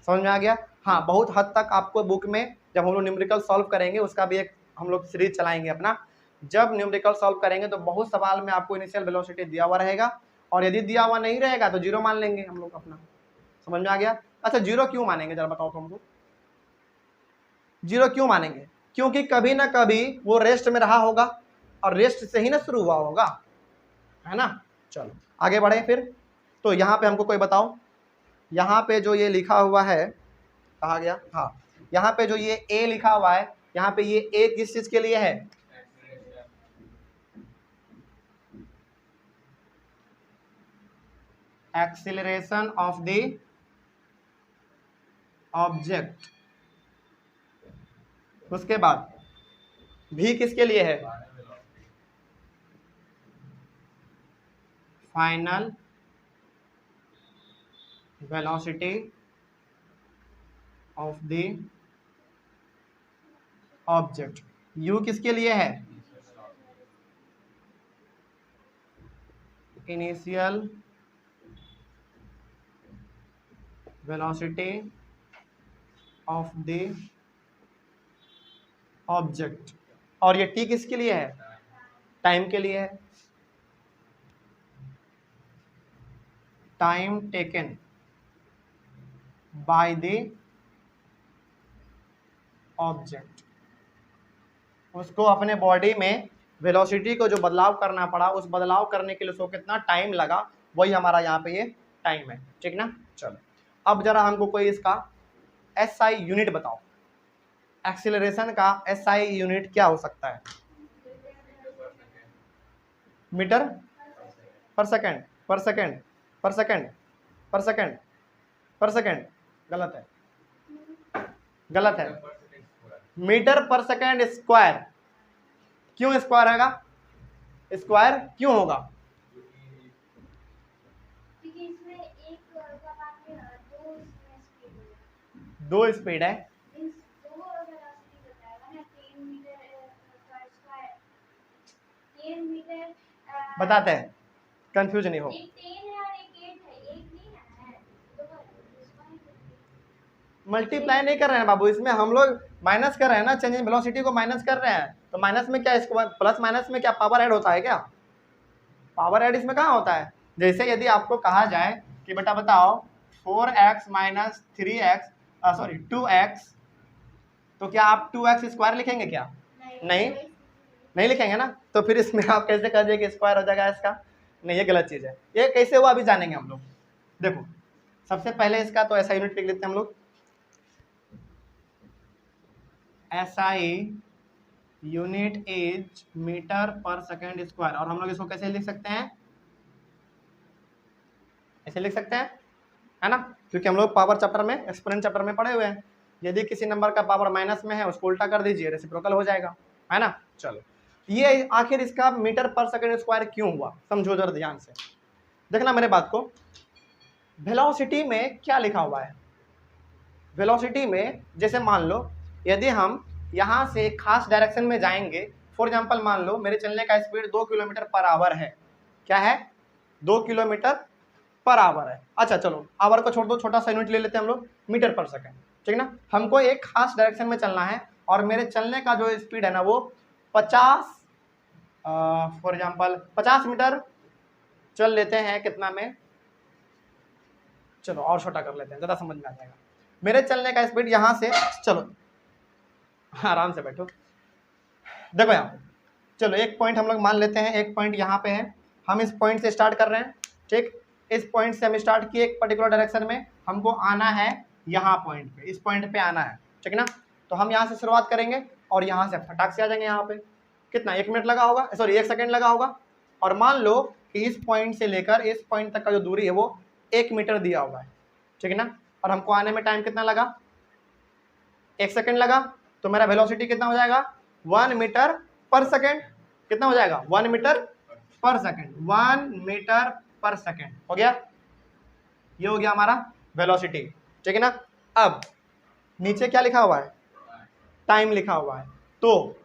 समझ में आ गया। हाँ बहुत हद तक आपको बुक में जब हम लोग न्यूमेरिकल सॉल्व करेंगे, उसका भी एक हम लोग सीरीज चलाएंगे अपना, जब न्यूमेरिकल सॉल्व करेंगे तो बहुत सवाल में आपको इनिशियल वेलोसिटी दिया हुआ रहेगा, और यदि दिया हुआ नहीं रहेगा तो जीरो मान लेंगे हम लोग अपना, समझ में आ गया। अच्छा जीरो क्यों मानेंगे जरा बताओ तो हमको, जीरो क्यों मानेंगे, क्योंकि कभी ना कभी वो रेस्ट में रहा होगा और रेस्ट से ही ना शुरू हुआ होगा, है ना। चलो आगे बढ़े फिर। तो यहाँ पे हमको कोई बताओ, यहाँ पे जो ये लिखा हुआ है, कहा गया, हाँ यहाँ पे जो ये a लिखा हुआ है, यहाँ पे ये a किस चीज के लिए है, एक्सीलरेशन ऑफ द ऑब्जेक्ट। उसके बाद v किसके लिए है, final velocity of the object. u किसके लिए है, initial velocity of the object, और ये t किसके लिए है, टाइम के लिए है, time taken by the object. उसको अपने बॉडी में वेलोसिटी को जो बदलाव करना पड़ा, उस बदलाव करने के लिए उसको कितना टाइम लगा, वही हमारा यहाँ पे ये टाइम है, ठीक ना। चलो अब जरा हमको कोई इसका SI यूनिट बताओ, एक्सीलरेशन का SI यूनिट क्या हो सकता है, मीटर पर सेकेंड, पर सेकेंड, पर सेकेंड, पर सेकेंड, पर सेकेंड, गलत है, गलत है, मीटर पर सेकेंड स्क्वायर। क्यों स्क्वायर होगा, स्क्वायर क्यों होगा, दो स्पीड है, बताते हैं, कंफ्यूज नहीं हो। मल्टीप्लाई नहीं कर रहे हैं बाबू, इसमें हम लोग माइनस कर रहे हैं ना, चेंज इन वेलोसिटी को माइनस कर रहे हैं। तो माइनस में क्या, इसको प्लस माइनस में क्या पावर ऐड होता है क्या? पावर ऐड इसमें कहाँ होता है? जैसे यदि आपको कहा जाए कि बेटा बताओ 4x minus 3x, sorry 2x, तो क्या आप 2x स्क्वायर लिखेंगे क्या? नहीं लिखेंगे ना। तो फिर इसमें आप कैसे कर दिए कि स्क्वायर हो जाएगा इसका? नहीं, ये गलत चीज़ है। ये कैसे हुआ अभी जानेंगे हम लोग। देखो सबसे पहले इसका तो ऐसा यूनिट लिख लेते हैं हम लोग, SI unit is metre per second square. और हम लोग इसको कैसे लिख सकते हैं? ऐसे लिख सकते हैं, है ना, क्योंकि हम लोग पावर चैप्टर में, एक्सपोनेंट चैप्टर में पढ़े हुए हैं। यदि किसी नंबर का पावर माइनस में है उसको उल्टा कर दीजिए, रेसिप्रोकल हो जाएगा, है ना। चलो, ये आखिर इसका मीटर पर सेकेंड स्क्वायर क्यों हुआ, समझो जरा ध्यान से, देखना मेरे बात को। वेलोसिटी में क्या लिखा हुआ है? वेलोसिटी में जैसे मान लो यदि हम यहाँ से एक खास डायरेक्शन में जाएंगे, फॉर एग्जाम्पल मान लो मेरे चलने का स्पीड 2 किलोमीटर पर आवर है। क्या है? 2 किलोमीटर पर आवर है। अच्छा चलो, आवर को छोड़ दो, छोटा सा यूनिट ले लेते हैं हम लोग, मीटर पर सेकेंड, ठीक है ना। हमको एक खास डायरेक्शन में चलना है और मेरे चलने का जो स्पीड है ना वो 50 फॉर एग्जाम्पल 50 मीटर चल लेते हैं। कितना में, चलो और छोटा कर लेते हैं, ज़्यादा समझ में आ जाएगा। मेरे चलने का स्पीड यहाँ से, चलो आराम से बैठो, देखो यहाँ पे, चलो एक पॉइंट हम लोग मान लेते हैं, एक पॉइंट यहाँ पे है, हम इस पॉइंट से स्टार्ट कर रहे हैं, ठीक। इस पॉइंट से हम स्टार्ट किए एक पर्टिकुलर डायरेक्शन में, हमको आना है यहाँ पॉइंट पे, इस पॉइंट पे आना है, ठीक ना। तो हम यहाँ से शुरुआत करेंगे और यहाँ से फटाक से आ जाएंगे यहाँ पे। कितना, 1 मिनट लगा होगा, सॉरी 1 सेकेंड लगा होगा। और मान लो कि इस पॉइंट से लेकर इस पॉइंट तक का जो दूरी है वो 1 मीटर दिया हुआ है, ठीक है ना। और हमको आने में टाइम कितना लगा? 1 सेकेंड लगा। तो मेरा वेलोसिटी कितना हो जाएगा? 1 मीटर पर सेकेंड। कितना हो जाएगा? 1 metre per second. 1 metre per second हो गया, ये हो गया हमारा वेलोसिटी, ठीक है ना। अब नीचे क्या लिखा हुआ है? टाइम लिखा हुआ है। तो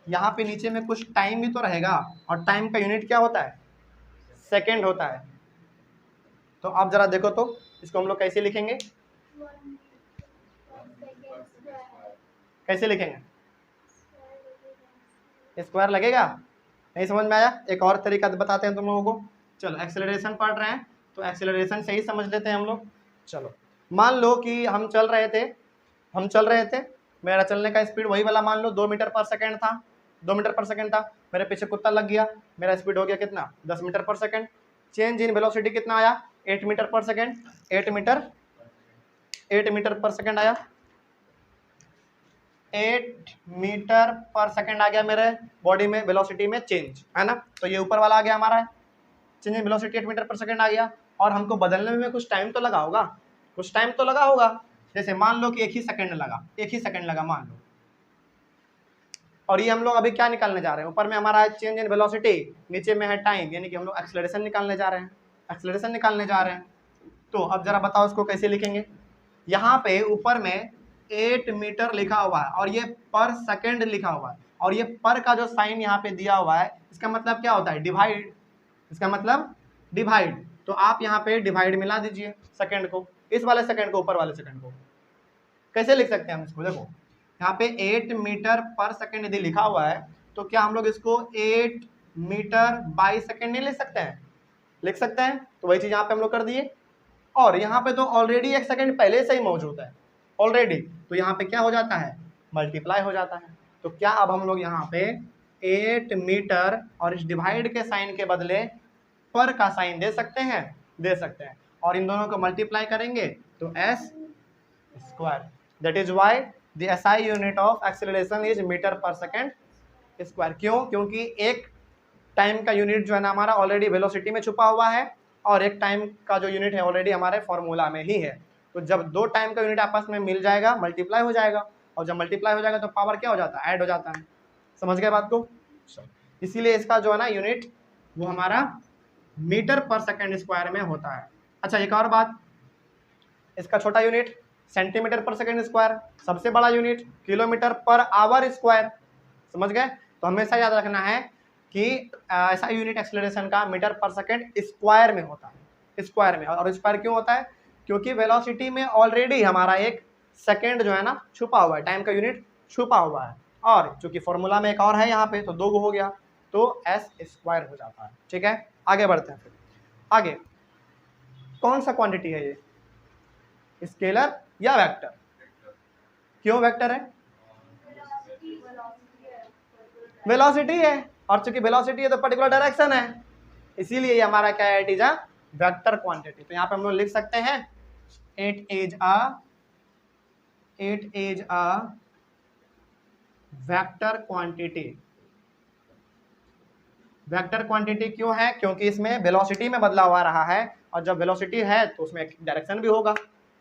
यहाँ पे नीचे में कुछ टाइम भी तो रहेगा, और टाइम का यूनिट क्या होता है? सेकेंड होता है। तो आप जरा देखो तो इसको हम लोग कैसे लिखेंगे? कैसे लिखेंगे? स्क्वायर लगेगा? नहीं समझ में आया? एक और तरीका बताते हैं तुम लोगों को। चलो एक्सेलरेशन पढ़ रहे हैं तो एक्सेलरेशन से ही समझ लेते हैं हम लोग। चलो मान लो कि हम चल रहे थे, मेरा चलने का स्पीड वही वाला मान लो 2 मीटर पर सेकेंड था, 2 मीटर पर सेकेंड था। मेरे पीछे कुत्ता लग गया, मेरा स्पीड हो गया कितना? 10 metre per second. Change in velocity कितना आया? 8 metre per second. 8 metre per second आया, 8 मीटर पर सेकेंड आ गया मेरे बॉडी में वेलोसिटी में चेंज, है ना। तो ये ऊपर वाला आ गया हमारा change in velocity 8 metre per second आ गया। और हमको बदलने में कुछ टाइम तो लगा होगा, कुछ टाइम तो लगा होगा। जैसे मान लो कि 1 ही सेकेंड लगा मान लो। और ये हम लोग अभी क्या निकालने जा रहे हैं? ऊपर में हमारा है चेंज इन वेलोसिटी, नीचे में है टाइम, यानी कि हम लोग एक्सेलरेशन निकालने जा रहे हैं। तो अब जरा बताओ इसको कैसे लिखेंगे? यहाँ पे ऊपर में 8 मीटर लिखा हुआ है और ये पर सेकेंड लिखा हुआ है, और ये पर का जो साइन यहाँ पे दिया हुआ है इसका मतलब क्या होता है? डिवाइड। इसका मतलब डिवाइड। तो आप यहाँ पे डिवाइड मिला दीजिए सेकेंड को, इस वाले सेकेंड को ऊपर वाले सेकेंड को। कैसे लिख सकते हैं हम इसको? देखो यहाँ पे 8 मीटर पर सेकेंड यदि लिखा हुआ है तो क्या हम लोग इसको 8 मीटर बाई सेकेंड नहीं लिख सकते हैं? लिख सकते हैं। तो वही चीज़ यहाँ पे हम लोग कर दिए। और यहाँ पे तो ऑलरेडी 1 सेकेंड पहले से ही मौजूद है ऑलरेडी, तो यहाँ पे क्या हो जाता है? मल्टीप्लाई हो जाता है। तो क्या अब हम लोग यहाँ पे 8 मीटर और इस डिवाइड के साइन के बदले पर का साइन दे सकते हैं, और इन दोनों को मल्टीप्लाई करेंगे तो s square. That is why the SI unit of acceleration is metre per second square. क्यों? क्योंकि एक टाइम का यूनिट जो है ना हमारा ऑलरेडी वेलोसिटी में छुपा हुआ है, और एक टाइम का जो यूनिट है ऑलरेडी हमारे फॉर्मूला में ही है। तो जब दो टाइम का यूनिट आपस में मिल जाएगा, मल्टीप्लाई हो जाएगा, और जब मल्टीप्लाई हो जाएगा तो पावर क्या हो जाता है? ऐड हो जाता है। समझ गए बात को? इसीलिए इसका जो है ना यूनिट वो हमारा मीटर पर सेकेंड स्क्वायर में होता है। अच्छा एक और बात, इसका छोटा यूनिट सेंटीमीटर पर सेकेंड स्क्वायर, सबसे बड़ा unit kilometre per hour square. समझ गए? तो हमेशा याद रखना है कि ऐसा यूनिट एक्सेलरेशन का मीटर पर सेकेंड स्क्वायर में होता है, स्क्वायर में। और स्क्वायर क्यों होता है? क्योंकि वेलोसिटी में ऑलरेडी हमारा एक सेकेंड जो है ना छुपा हुआ है, टाइम का यूनिट छुपा हुआ है, और चूंकि फॉर्मूला में एक और है यहाँ पे, तो 2 हो गया, तो एस स्क्वायर हो जाता है। ठीक है, आगे बढ़ते हैं। फिर आगे कौन सा क्वांटिटी है ये, स्केलर या वेक्टर? क्यों वेक्टर है? वेलोसिटी है, और चूंकि वेलोसिटी है तो पर्टिकुलर डायरेक्शन है, इसीलिए ये हमारा क्या है, it is a vector quantity. तो यहाँ पे हम लोग लिख सकते हैं it is a vector quantity. Vector quantity क्यों है? क्योंकि इसमें वेलोसिटी में बदलाव आ रहा है, और जब वेलोसिटी है तो उसमें डायरेक्शन भी होगा,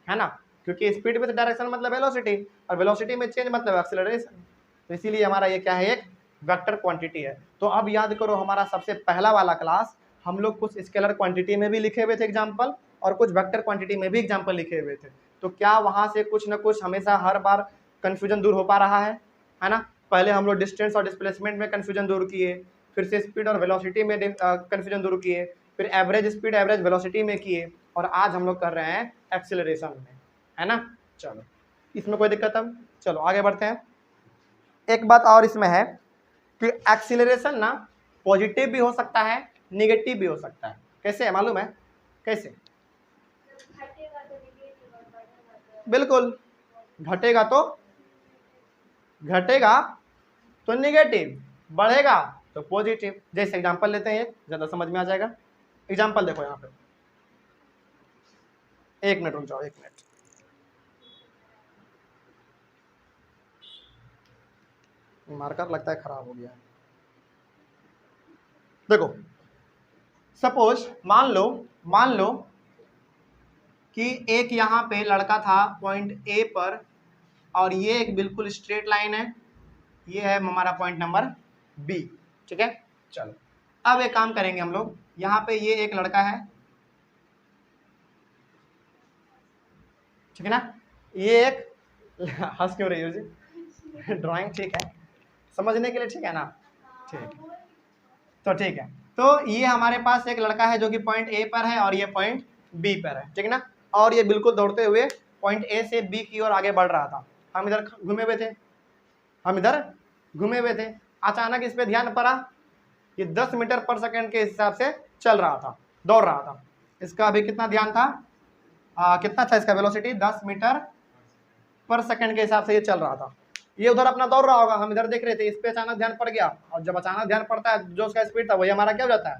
है ना, क्योंकि स्पीड विद डायरेक्शन मतलब वेलोसिटी, और वेलोसिटी में चेंज मतलब एक्सेलरेशन। तो इसीलिए हमारा ये क्या है, एक वेक्टर क्वांटिटी है। तो अब याद करो, हमारा सबसे पहला वाला क्लास हम लोग कुछ स्केलर क्वांटिटी में भी लिखे हुए थे एग्जाम्पल, और कुछ वेक्टर क्वांटिटी में भी एग्जाम्पल लिखे हुए थे। तो क्या वहां से कुछ ना कुछ हमेशा हर बार कंफ्यूजन दूर हो पा रहा है ना? पहले हम लोग डिस्टेंस और डिस्प्लेसमेंट में कंफ्यूजन दूर किए, फिर से स्पीड और वेलोसिटी में कंफ्यूजन दूर किए, फिर एवरेज स्पीड एवरेज वेलोसिटी में किए, और आज हम लोग कर रहे हैं एक्सेलरेशन में, है ना? चलो, इसमें कोई दिक्कत? अब चलो आगे बढ़ते हैं। एक बात और इसमें है कि एक्सीलरेशन ना पॉजिटिव भी हो सकता है, निगेटिव भी हो सकता है। कैसे है मालूम है? कैसे? बिल्कुल, घटेगा तो निगेटिव, बढ़ेगा तो पॉजिटिव। जैसे एग्जांपल लेते हैं, ज्यादा समझ में आ जाएगा। एग्जांपल देखो यहाँ पे, 1 मिनट रुक जाओ, 1 मिनट। मार्कर लगता है खराब हो गया है। देखो, सपोज मान लो कि एक यहाँ पे लड़का था पॉइंट ए पर, और ये एक बिल्कुल स्ट्रेट लाइन है, ये है हमारा पॉइंट नंबर बी। ठीक है, चलो अब एक काम करेंगे हम लोग, यहाँ पे ये एक लड़का है, ठीक है ना, ये एक हंस क्यों रही हो जी? ड्राइंग ठीक है, समझने के लिए ठीक है ना? ठीक, तो ठीक है। तो ये हमारे पास एक लड़का है जो कि पॉइंट ए पर है, और ये पॉइंट बी पर है, ठीक है ना, और ये बिल्कुल दौड़ते हुए पॉइंट ए से बी की ओर आगे बढ़ रहा था। हम इधर घूमे हुए थे, अचानक इस पे ध्यान पड़ा, ये 10 मीटर पर सेकंड के हिसाब से चल रहा था, दौड़ रहा था। इसका अभी कितना ध्यान था, कितना था इसका वेलोसिटी? 10 मीटर पर सेकंड के हिसाब से ये चल रहा था। ये उधर अपना दौड़ रहा होगा, हम इधर देख रहे थे, इस पे अचानक ध्यान पड़ गया, और जब अचानक ध्यान पड़ता है जो उसका स्पीड था वही हमारा क्या हो जाता है,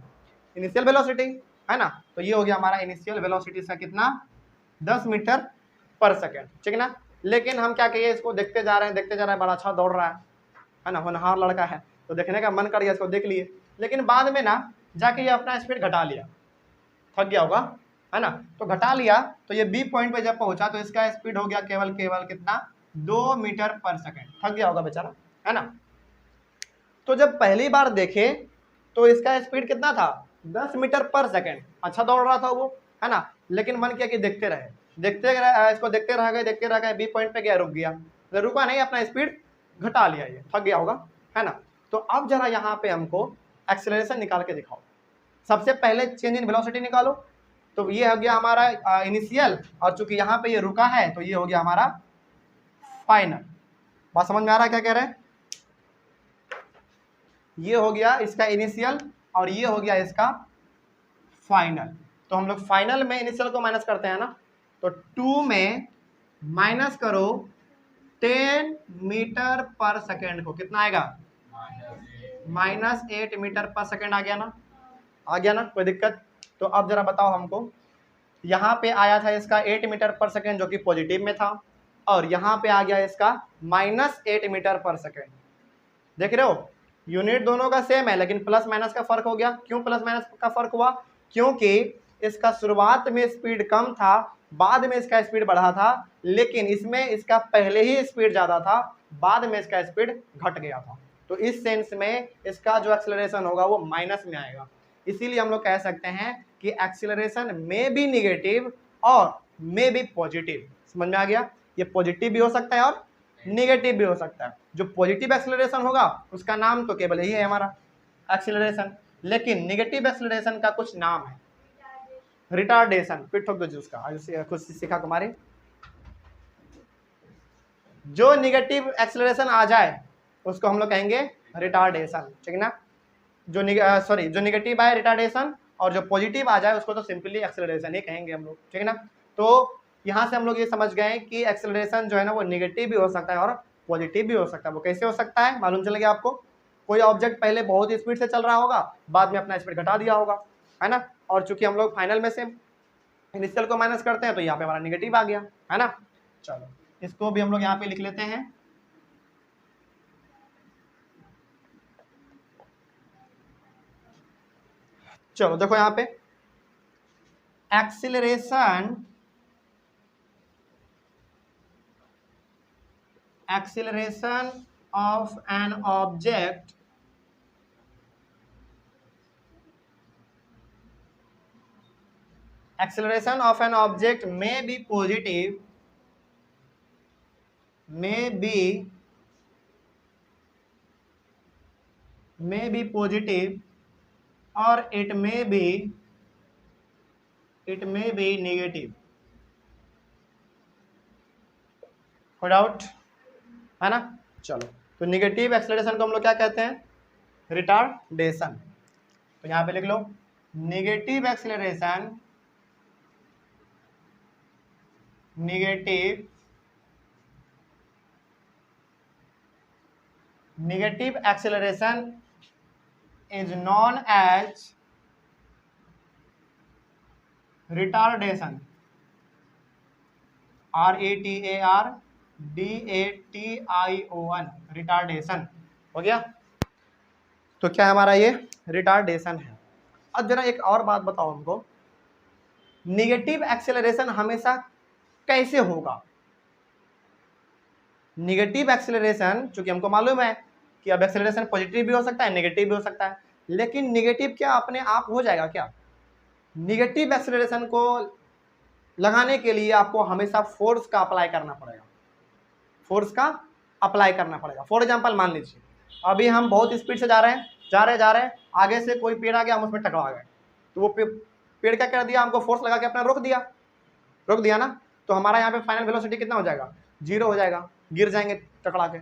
इनिशियल वेलोसिटी, है ना? तो ये हो गया हमारा इनिशियल वेलोसिटी से कितना, 10 मीटर पर सेकंड, ठीक है ना। लेकिन हम क्या कहिए, इसको देखते जा रहे हैं, बड़ा अच्छा दौड़ रहा है ना, होनहार लड़का है, तो देखने का मन कर गया, इसको देख लिए, लेकिन बाद में ना जाके ये अपना स्पीड घटा लिया, थक गया होगा, है ना, तो घटा लिया, तो ये बी पॉइंट पे जब पहुंचा तो इसका स्पीड हो गया केवल कितना, 2 मीटर पर सेकंड, थक गया होगा बेचारा, है ना। तो जब पहली बार देखे तो इसका स्पीड कितना था, 10 मीटर पर सेकंड, अच्छा दौड़ रहा था वो, है ना, लेकिन मन किया कि देखते रह गए, बी पॉइंट पे गया, रुक गया, रुका नहीं, अपना स्पीड घटा लिया, ये थक गया होगा, है ना। तो अब जरा यहाँ पे हमको एक्सेलरेशन निकाल के दिखाओ। सबसे पहले चेंज इन वेलोसिटी निकालो, तो ये हो गया हमारा इनिशियल, और चूंकि यहाँ पे ये रुका है तो ये हो गया हमारा फाइनल। बात समझ में आ रहा है क्या कह रहे हैं? ये हो गया इसका इनिशियल, और ये हो गया इसका फाइनल। तो हम लोग फाइनल में इनिशियल को माइनस करते हैं ना, तो 2 में माइनस करो 10 मीटर पर सेकेंड को, कितना आएगा, -8 मीटर पर सेकेंड। आ गया ना, कोई दिक्कत? तो अब जरा बताओ हमको, यहाँ पे आया था इसका 8 मीटर पर सेकेंड जो कि पॉजिटिव में था, और यहाँ पे आ गया इसका -8 मीटर पर सेकेंड। देख रहे हो, यूनिट दोनों का सेम है, लेकिन प्लस माइनस का फर्क हो गया। क्यों प्लस माइनस का फर्क हुआ? क्योंकि इसका शुरुआत में स्पीड कम था, बाद में इसका स्पीड बढ़ा था, लेकिन इसमें इसका पहले ही स्पीड ज़्यादा था, बाद में इसका स्पीड घट गया था। तो इस सेंस में इसका जो एक्सेलरेशन होगा वो माइनस में आएगा। इसीलिए हम लोग कह सकते हैं कि एक्सेलरेशन में भी निगेटिव और में भी पॉजिटिव। समझ में आ गया? ये पॉजिटिव भी हो सकता है और निगेटिव भी हो सकता है। जो पॉजिटिव एक्सेलरेशन होगा उसका नाम तो केवल यही है हमारा, एक्सीलरेशन, लेकिन निगेटिव एक्सीलरेशन का कुछ नाम है, रिटार्डेशन। फिर ठोक दो जी उसका, आज कुछ सीखा कुमारी। जो निगेटिव एक्सीलरेशन आ जाए उसको हम लोग कहेंगे रिटार्डेशन, ठीक है ना। जो जो निगेटिव आए रिटार्डेशन, और जो पॉजिटिव आ जाए उसको तो सिंपली एक्सेलरेशन ही कहेंगे हम लोग, ठीक है ना। तो यहाँ से हम लोग ये समझ गए कि एक्सेलरेशन जो है ना वो निगेटिव भी हो सकता है और पॉजिटिव भी हो सकता है। वो कैसे हो सकता है मालूम चल गया आपको। कोई ऑब्जेक्ट पहले बहुत स्पीड से चल रहा होगा, बाद में अपना स्पीड घटा दिया होगा, है ना। और चूंकि हम लोग फाइनल में से इनिशियल को माइनस करते हैं तो यहाँ पे हमारा निगेटिव आ गया, है ना। चलो इसको भी हम लोग यहाँ पे लिख लेते हैं। चलो देखो यहाँ पे acceleration of an object may be positive, may be positive, or it may be negative, no doubt, है ना। चलो तो निगेटिव एक्सेलरेशन को हम लोग क्या कहते हैं, रिटार्डेशन। तो यहाँ पे लिख लो negative acceleration, negative acceleration is known as retardation, RETARDATION, retardation हो गया। तो क्या हमारा ये रिटार्डेशन है। अब जरा एक और बात बताओ हमको, निगेटिव एक्सेलरेशन हमेशा कैसे होगा। निगेटिव एक्सेलरेशन चूंकि हमको मालूम है कि अब एक्सेलरेशन पॉजिटिव भी हो सकता है, नेगेटिव भी हो सकता है, लेकिन निगेटिव क्या अपने आप हो जाएगा क्या। निगेटिव एक्सेलरेशन को लगाने के लिए आपको हमेशा फोर्स का अप्लाई करना पड़ेगा, फोर्स का अप्लाई करना पड़ेगा। फॉर एग्जांपल मान लीजिए अभी हम बहुत स्पीड से जा रहे हैं, आगे से कोई पेड़ आ गया, हम उसमें टकरा गए, तो वो पेड़ क्या कर दिया, हमको फोर्स लगा के अपना रोक दिया ना। तो हमारा यहाँ पे फाइनल वेलोसिटी कितना हो जाएगा, 0 हो जाएगा, गिर जाएंगे टकरा के।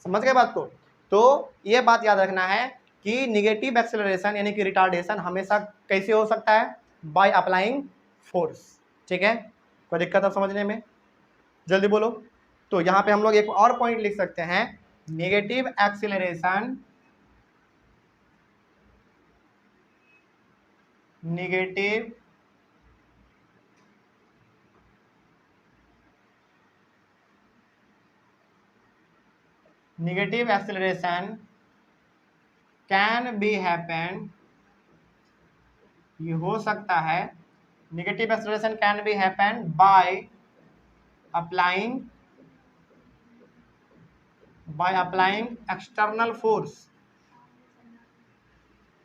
समझ गए बात को। तो ये बात याद रखना है कि निगेटिव एक्सेलरेशन यानी कि रिटार्डेशन हमेशा कैसे हो सकता है, बाय अप्लाइंग फोर्स, ठीक है। कोई दिक्कत है समझने में, जल्दी बोलो। तो यहाँ पे हम लोग एक और पॉइंट लिख सकते हैं, negative acceleration negative acceleration can be happen, ये हो सकता है, negative acceleration can be happen by applying external force,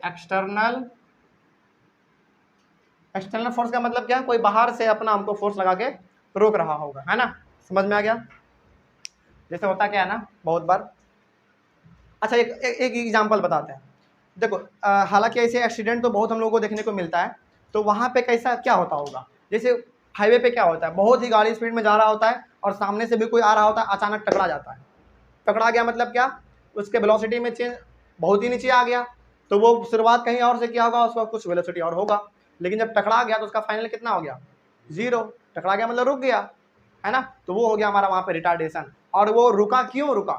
external force का मतलब क्या, कोई बाहर से अपना हमको फोर्स लगा के रोक रहा होगा, है ना। समझ में आ गया। जैसे होता क्या है ना बहुत बार, अच्छा एक एग्जांपल बताते हैं। देखो हालांकि ऐसे एक्सीडेंट तो बहुत हम लोगों को देखने को मिलता है, तो वहाँ पे कैसा क्या होता होगा, जैसे हाईवे पे क्या होता है, बहुत ही गाड़ी स्पीड में जा रहा होता है और सामने से भी कोई आ रहा होता है, अचानक टकरा जाता है। टकरा गया मतलब क्या, उसके वेलोसिटी में चेंज बहुत ही नीचे आ गया, तो वो शुरुआत कहीं और से किया होगा, उसका कुछ वेलोसिटी और होगा, लेकिन जब टकरा गया तो उसका फाइनल कितना हो गया, 0। टकरा गया मतलब रुक गया, है ना। तो वो हो गया हमारा वहाँ पे रिटार्डेशन। और वो रुका क्यों रुका,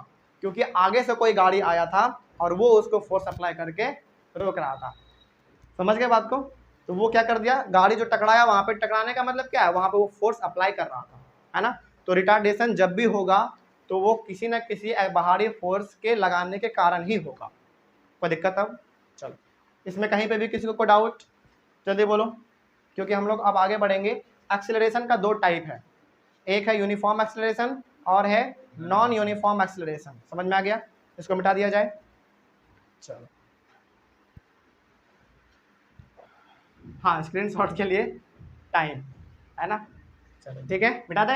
क्योंकि आगे से कोई गाड़ी आया था और वो उसको फोर्स अप्लाई करके रोक रहा था। समझ गए बात को। तो वो क्या कर दिया, गाड़ी जो टकराया, वहाँ पे टकराने का मतलब क्या है, वहाँ पे वो फोर्स अप्लाई कर रहा था, है ना। तो रिटार्डेशन जब भी होगा तो वो किसी न किसी बाहरी फोर्स के लगाने के कारण ही होगा। कोई दिक्कत अब, चलो इसमें कहीं पे भी किसी को कोई डाउट, जल्दी बोलो, क्योंकि हम लोग अब आगे बढ़ेंगे। एक्सेलरेशन का 2 टाइप है, एक है यूनिफॉर्म एक्सेलरेशन और है नॉन यूनिफॉर्म एक्सेलरेशन। समझ में आ गया, इसको मिटा दिया जाए। चलो हाँ, स्क्रीनशॉट के लिए टाइम है ना, चलो ठीक है मिटा दे।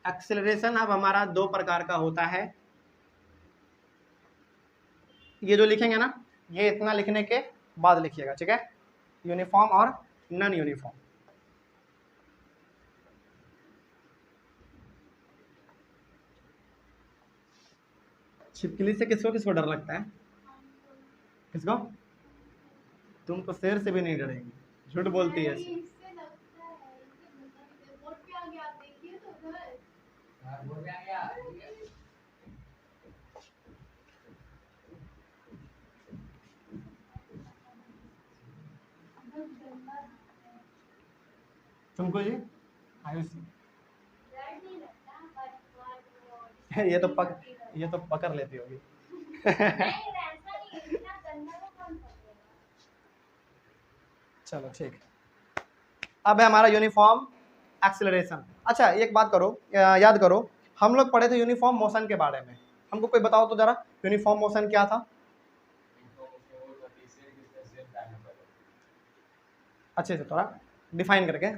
एक्सेलरेशन अब हमारा 2 प्रकार का होता है, ये जो लिखेंगे ना ये इतना लिखने के बाद लिखिएगा, ठीक है, यूनिफॉर्म और नॉन यूनिफॉर्म। छिपकली से किसको किसको डर लगता है? किसको? तुम तो शेर से भी नहीं डरेंगी, झूठ बोलती है ऐसे। तुमको जी आयुष ये तो पकड़ लेती होगी। चलो ठीक, अब है हमारा यूनिफॉर्म एक्सेलरेशन। अच्छा एक बात करो, याद करो, हम लोग पढ़े थे यूनिफॉर्म मोशन के बारे में, हमको कोई बताओ तो जरा यूनिफॉर्म मोशन क्या था? अच्छे से थोड़ा डिफाइन करके।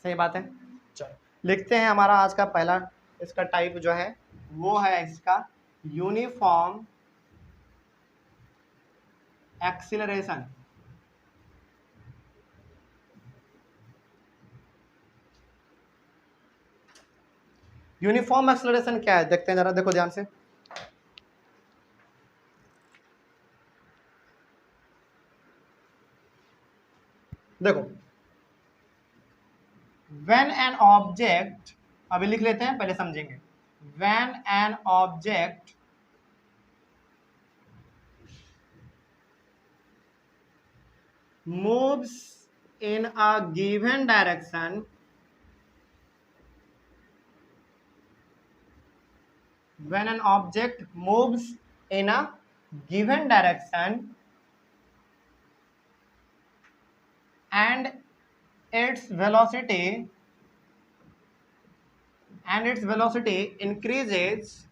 सही बात है। चलो लिखते हैं, हमारा आज का पहला इसका टाइप जो है वो है इसका यूनिफॉर्म एक्सीलरेशन। यूनिफॉर्म एक्सीलरेशन क्या है देखते हैं जरा, देखो ध्यान से। देखो, when an object, अभी लिख लेते हैं पहले समझेंगे। when an object moves in a given direction, when an object moves in a given direction and its velocity increases,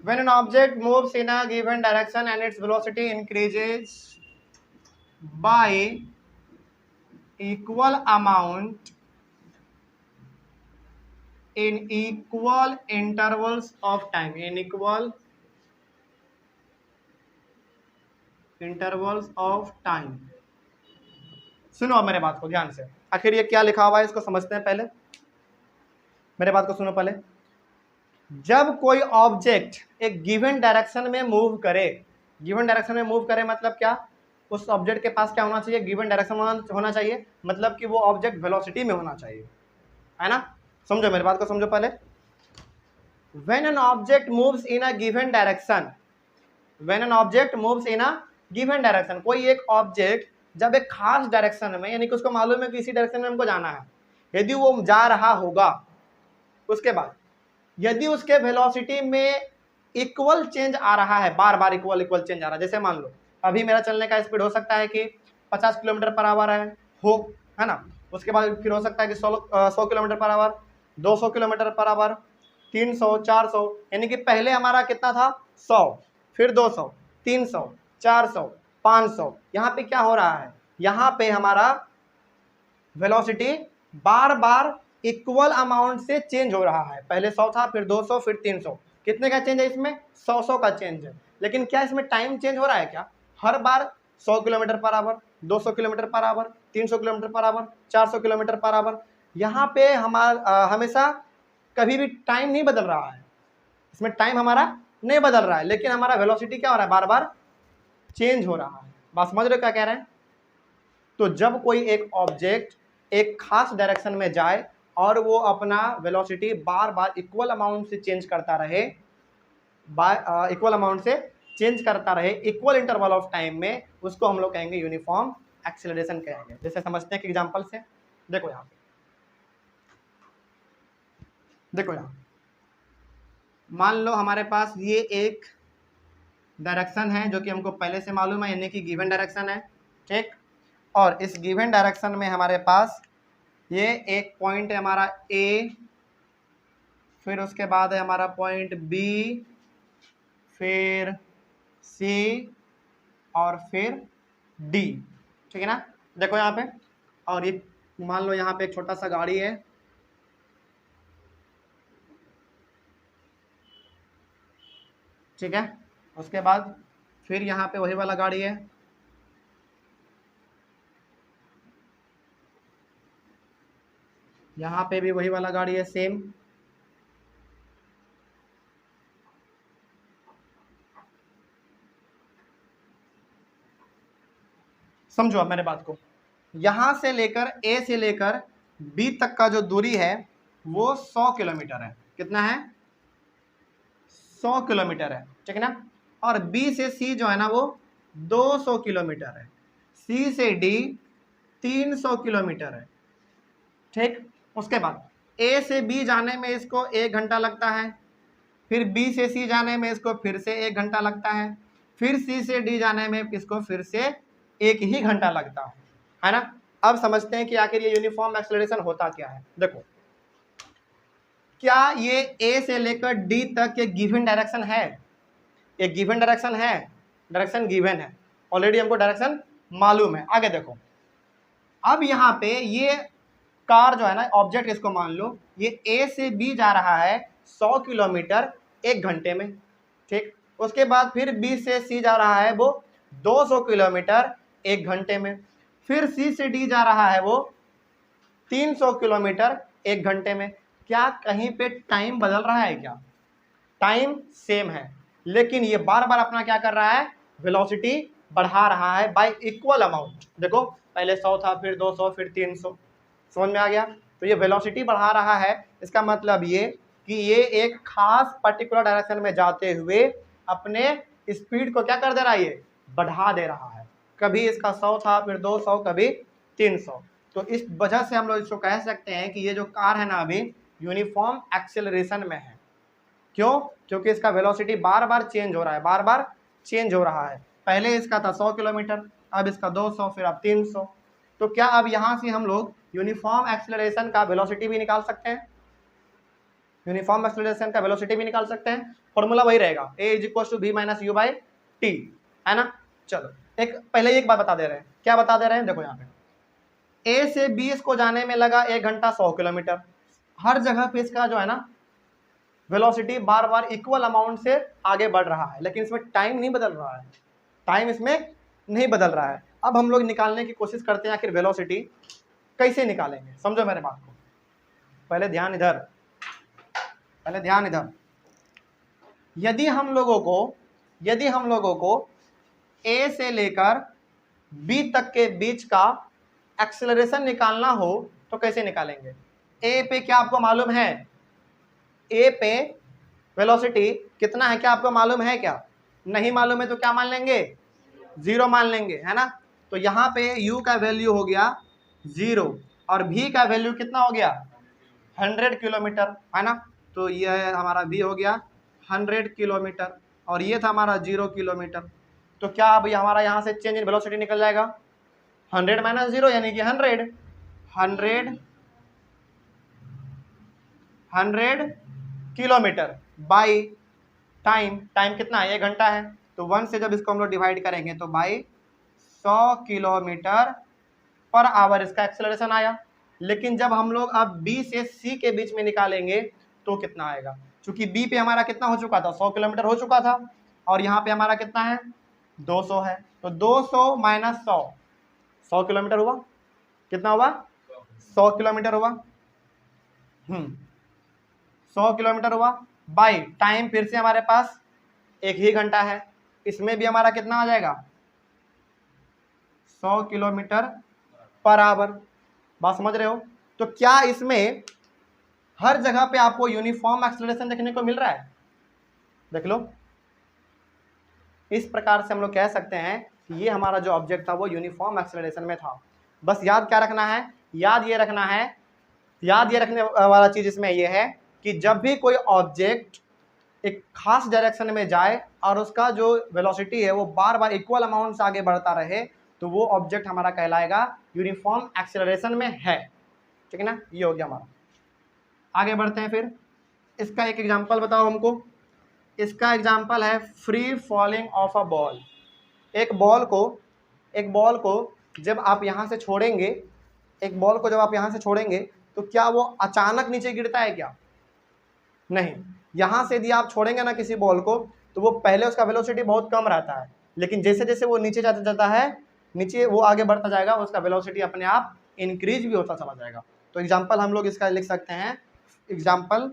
when an object moves in a given direction and its velocity increases by equal amount in equal intervals of time, in equal intervals of time। सुनो मेरे बात को ध्यान से, आखिर ये क्या लिखा हुआ है इसको समझते हैं पहले, मेरे बात को सुनो पहले। जब कोई ऑब्जेक्ट एक गिवन डायरेक्शन में मूव करे, गिवन डायरेक्शन में मूव करे मतलब क्या, उस ऑब्जेक्ट के पास क्या होना चाहिए, गिवन डायरेक्शन होना चाहिए, मतलब कि वो ऑब्जेक्ट वेलोसिटी में होना चाहिए, है ना। समझो मेरी बात को, समझो पहले। When an object moves in a given direction, when an object moves in a given direction, कोई एक ऑब्जेक्ट जब एक खास डायरेक्शन में, यानी कि उसको मालूम है कि इसी डायरेक्शन में हमको जाना है, यदि वो जा रहा होगा, उसके बाद यदि उसके वेलोसिटी में इक्वल चेंज आ रहा है, बार बार इक्वल चेंज आ रहा है, जैसे मान लो अभी मेरा चलने का स्पीड हो सकता है कि 50 किलोमीटर पर आवर है ना, उसके बाद फिर हो सकता है कि 100 kilometre per hour, 200 kilometre per hour, 300, 400, यानी कि पहले हमारा कितना था 100, फिर 200, 300, 400, 500। यहाँ पे क्या हो रहा है, यहाँ पे हमारा वेलोसिटी बार बार इक्वल अमाउंट से चेंज हो रहा है, पहले 100 था, फिर 200, फिर 300। कितने का चेंज है इसमें, 100 का चेंज है। लेकिन क्या इसमें टाइम चेंज हो रहा है क्या, हर बार 100 kilometre per hour, 200 kilometre per hour, 300 kilometre per hour, 400 kilometre per hour, यहाँ पे हमारा हमेशा कभी भी टाइम नहीं बदल रहा है, इसमें टाइम हमारा नहीं बदल रहा है, लेकिन हमारा वेलोसिटी क्या हो रहा है, बार बार चेंज हो रहा है। बात समझ रहे हो क्या कह रहे हैं? तो जब कोई एक ऑब्जेक्ट एक खास डायरेक्शन में जाए और वो अपना वेलोसिटी बार बार इक्वल अमाउंट से चेंज करता रहे, इक्वल अमाउंट से चेंज करता रहे इक्वल इंटरवल ऑफ टाइम में, उसको हम लोग कहेंगे यूनिफॉर्म एक्सेलरेशन कहेंगे। जैसे समझते हैं कि एग्जांपल से, देखो यहाँ पे, देखो यहाँ मान लो हमारे पास ये एक डायरेक्शन है जो कि हमको पहले से मालूम है, यानी कि गिवन डायरेक्शन है, ठीक। और इस गिवन डायरेक्शन में हमारे पास ये एक पॉइंट है हमारा ए, फिर उसके बाद है हमारा पॉइंट बी, फिर सी और फिर डी, ठीक है ना। देखो यहाँ पे, और ये मान लो यहाँ पे एक छोटा सा गाड़ी है, ठीक है। उसके बाद फिर यहाँ पे वही वाला गाड़ी है, यहाँ पे भी वही वाला गाड़ी है सेम, समझो अब मेरे बात को। यहां से लेकर ए से लेकर बी तक का जो दूरी है वो 100 किलोमीटर है। कितना है? 100 किलोमीटर है, ठीक है ना। और बी से सी जो है ना वो 200 किलोमीटर है, सी से डी 300 किलोमीटर है, ठीक। उसके बाद ए से बी जाने में इसको 1 घंटा लगता है, फिर बी से सी जाने में इसको फिर से 1 घंटा लगता है, फिर सी से डी जाने में इसको फिर से 1 ही घंटा लगता है ना। अब समझते हैं कि आखिर ये यूनिफॉर्म एक्सेलरेशन होता क्या है। देखो, क्या ये ए से लेकर डी तक एक गिवन डायरेक्शन है? एक गिवन डायरेक्शन है, डायरेक्शन गिवन है, ऑलरेडी हमको डायरेक्शन मालूम है। आगे देखो, अब यहाँ पे ये कार जो है ना, ऑब्जेक्ट इसको मान लो, ये ए से बी जा रहा है 100 किलोमीटर 1 घंटे में, ठीक। उसके बाद फिर बी से सी जा रहा है वो 200 किलोमीटर 1 घंटे में, फिर सी से डी जा रहा है वो 300 किलोमीटर 1 घंटे में। क्या कहीं पे टाइम बदल रहा है? क्या टाइम सेम है, लेकिन ये बार बार अपना क्या कर रहा है, वेलोसिटी बढ़ा रहा है बाय इक्वल अमाउंट। देखो, पहले 100 था, फिर 200, फिर 300, समझ में आ गया। तो ये वेलोसिटी बढ़ा रहा है, इसका मतलब ये कि ये एक खास पर्टिकुलर डायरेक्शन में जाते हुए अपने स्पीड को क्या कर दे रहा है, ये बढ़ा दे रहा है। कभी इसका 100 था, फिर 200, कभी 300। तो इस वजह से हम लोग इसको कह सकते हैं कि ये जो कार है ना अभी यूनिफॉर्म एक्सेलरेशन में है। क्यों? क्योंकि इसका वेलोसिटी बार बार चेंज हो रहा है, बार बार चेंज हो रहा है। पहले इसका था 100 किलोमीटर, अब इसका 200, फिर अब 300। तो क्या अब यहाँ से हम लोग यूनिफॉर्म एक्सेलरेशन का वेलोसिटी भी निकाल सकते हैं? यूनिफॉर्म एक्सेलरेशन का वेलोसिटी भी निकाल सकते हैं। फॉर्मूला वही रहेगा, a = v - u / t, है ना। चलो, एक पहले एक बात बता दे रहे हैं। क्या बता दे रहे हैं? देखो यहाँ पे a से b इसको जाने में लगा 1 घंटा 100 किलोमीटर। हर जगह पे इसका जो है ना वेलोसिटी बार बार इक्वल अमाउंट से आगे बढ़ रहा है, लेकिन इसमें टाइम नहीं बदल रहा है, टाइम इसमें नहीं बदल रहा है। अब हम लोग निकालने की कोशिश करते हैं आखिर वेलोसिटी कैसे निकालेंगे। समझो मेरे बात को, पहले ध्यान इधर, पहले ध्यान इधर। यदि हम लोगों को ए से लेकर बी तक के बीच का एक्सेलरेशन निकालना हो तो कैसे निकालेंगे? ए पे क्या आपको मालूम है? ए पे वेलोसिटी कितना है, क्या आपको मालूम है? क्या नहीं मालूम है तो क्या मान लेंगे? 0 मान लेंगे, है ना। तो यहाँ पे u का वैल्यू हो गया 0 और v का वैल्यू कितना हो गया? 100 किलोमीटर, है ना। तो यह हमारा v हो गया 100 किलोमीटर और ये था हमारा 0 किलोमीटर। तो क्या अब हमारा यहाँ से चेंज इन वेलोसिटी निकल जाएगा? 100 - 0 यानी कि 100 किलोमीटर बाई टाइम। टाइम कितना है? 1 घंटा है। तो 1 से जब इसको हम लोग डिवाइड करेंगे तो बाई 100 किलोमीटर पर आवर इसका एक्सेलरेशन आया। लेकिन जब हम लोग अब B से C के बीच में निकालेंगे तो कितना आएगा? क्योंकि B पे हमारा कितना हो चुका था? 100 किलोमीटर हो चुका था और यहाँ पे हमारा कितना है? 200 है। तो 200 - 100, 100 किलोमीटर हुआ। कितना हुआ? 100 किलोमीटर हुआ। 100 किलोमीटर हुआ बाई टाइम, फिर से हमारे पास 1 ही घंटा है। इसमें भी हमारा कितना आ जाएगा? 100 किलोमीटर पर आवर। बात समझ रहे हो? तो क्या इसमें हर जगह पे आपको यूनिफॉर्म एक्सेलरेशन देखने को मिल रहा है? देख लो, इस प्रकार से हम लोग कह सकते हैं कि ये हमारा जो ऑब्जेक्ट था वो यूनिफॉर्म एक्सेलरेशन में था। बस याद क्या रखना है? याद ये रखने वाला चीज इसमें ये है कि जब भी कोई ऑब्जेक्ट एक खास डायरेक्शन में जाए और उसका जो वेलोसिटी है वो बार बार इक्वल अमाउंट से आगे बढ़ता रहे तो वो ऑब्जेक्ट हमारा कहलाएगा यूनिफॉर्म एक्सेलरेशन में है, ठीक है ना। ये हो गया हमारा। आगे बढ़ते हैं, फिर इसका एक एग्जांपल बताओ हमको। इसका एग्जांपल है free falling of a ball. एक बॉल को जब आप यहाँ से छोड़ेंगे एक बॉल को, जब आप यहाँ से छोड़ेंगे तो क्या वो अचानक नीचे गिरता है क्या? नहीं। यहाँ से यदि आप छोड़ेंगे ना किसी बॉल को तो वो पहले उसका वेलोसिटी बहुत कम रहता है, लेकिन जैसे जैसे वो नीचे जाता जाता है, नीचे वो आगे बढ़ता जाएगा, उसका वेलोसिटी अपने आप इंक्रीज भी होता चला जाएगा। तो एग्जाम्पल हम लोग इसका लिख सकते हैं, example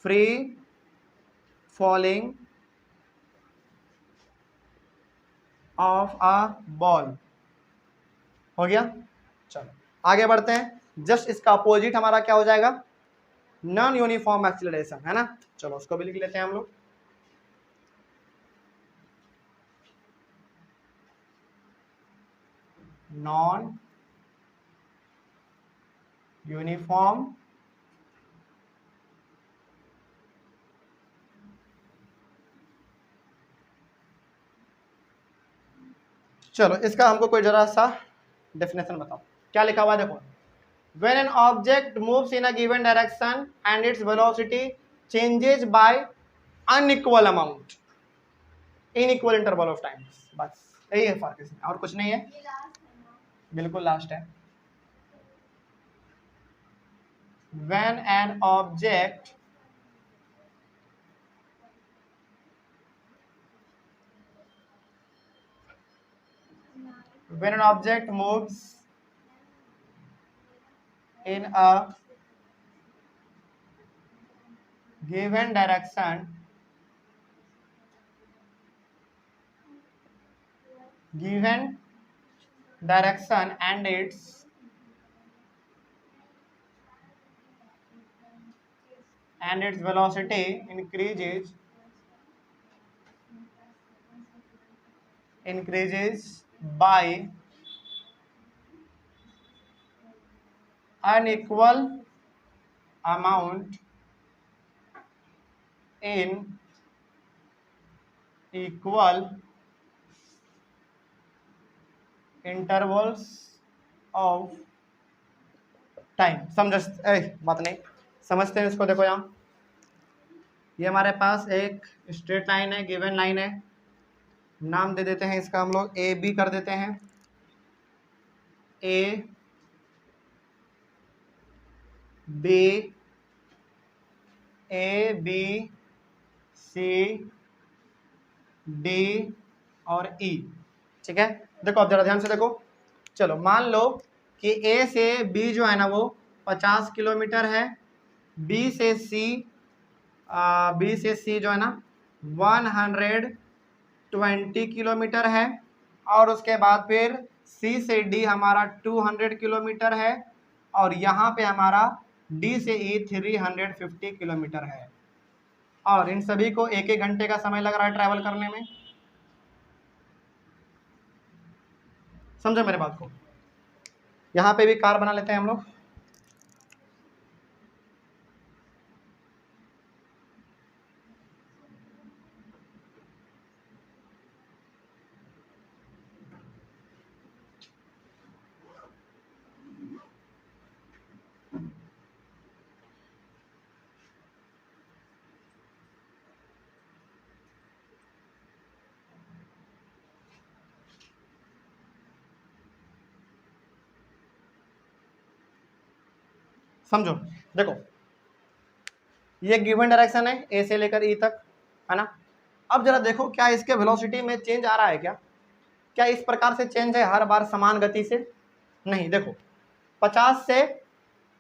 free falling of a ball. हो गया? चलो आगे बढ़ते हैं। जस्ट इसका अपोजिट हमारा क्या हो जाएगा? नॉन यूनिफॉर्म एक्सीलरेशन, है ना। चलो उसको भी लिख लेते हैं हम लोग। नॉन यूनिफॉर्म चलो इसका हमको कोई जरा सा डेफिनेशन बताओ, क्या लिखा हुआ है देखो। When an object moves in a given direction and its velocity changes by unequal amount in equal interval of times, बस यही है फर्क इसमें, और कुछ नहीं है। बिल्कुल लास्ट है। When an object moves in a given direction and its velocity increases by unequal amount in equal intervals of time. समझ बात नहीं समझते हैं इसको। देखो यहाँ ये हमारे पास एक स्ट्रेट लाइन है, गिवन लाइन है, नाम दे देते हैं इसका हम लोग ए बी कर देते हैं। ए बी सी डी और ई, ठीक है। देखो अब जरा ध्यान से देखो। चलो मान लो कि ए से बी जो है ना वो 50 किलोमीटर है, बी से सी जो है ना 120 किलोमीटर है, और उसके बाद फिर सी से डी हमारा 200 किलोमीटर है, और यहाँ पे हमारा डी से ई 350 किलोमीटर है, और इन सभी को एक एक घंटे का समय लग रहा है ट्रैवल करने में। समझो मेरे बात को। यहाँ पे भी कार बना लेते हैं हम लोग। समझो देखो, ये गिवन डायरेक्शन है ए से लेकर ई तक, है ना। अब जरा देखो क्या इसके वेलोसिटी में चेंज आ रहा है क्या? क्या इस प्रकार से चेंज है हर बार समान गति से? नहीं। देखो 50 से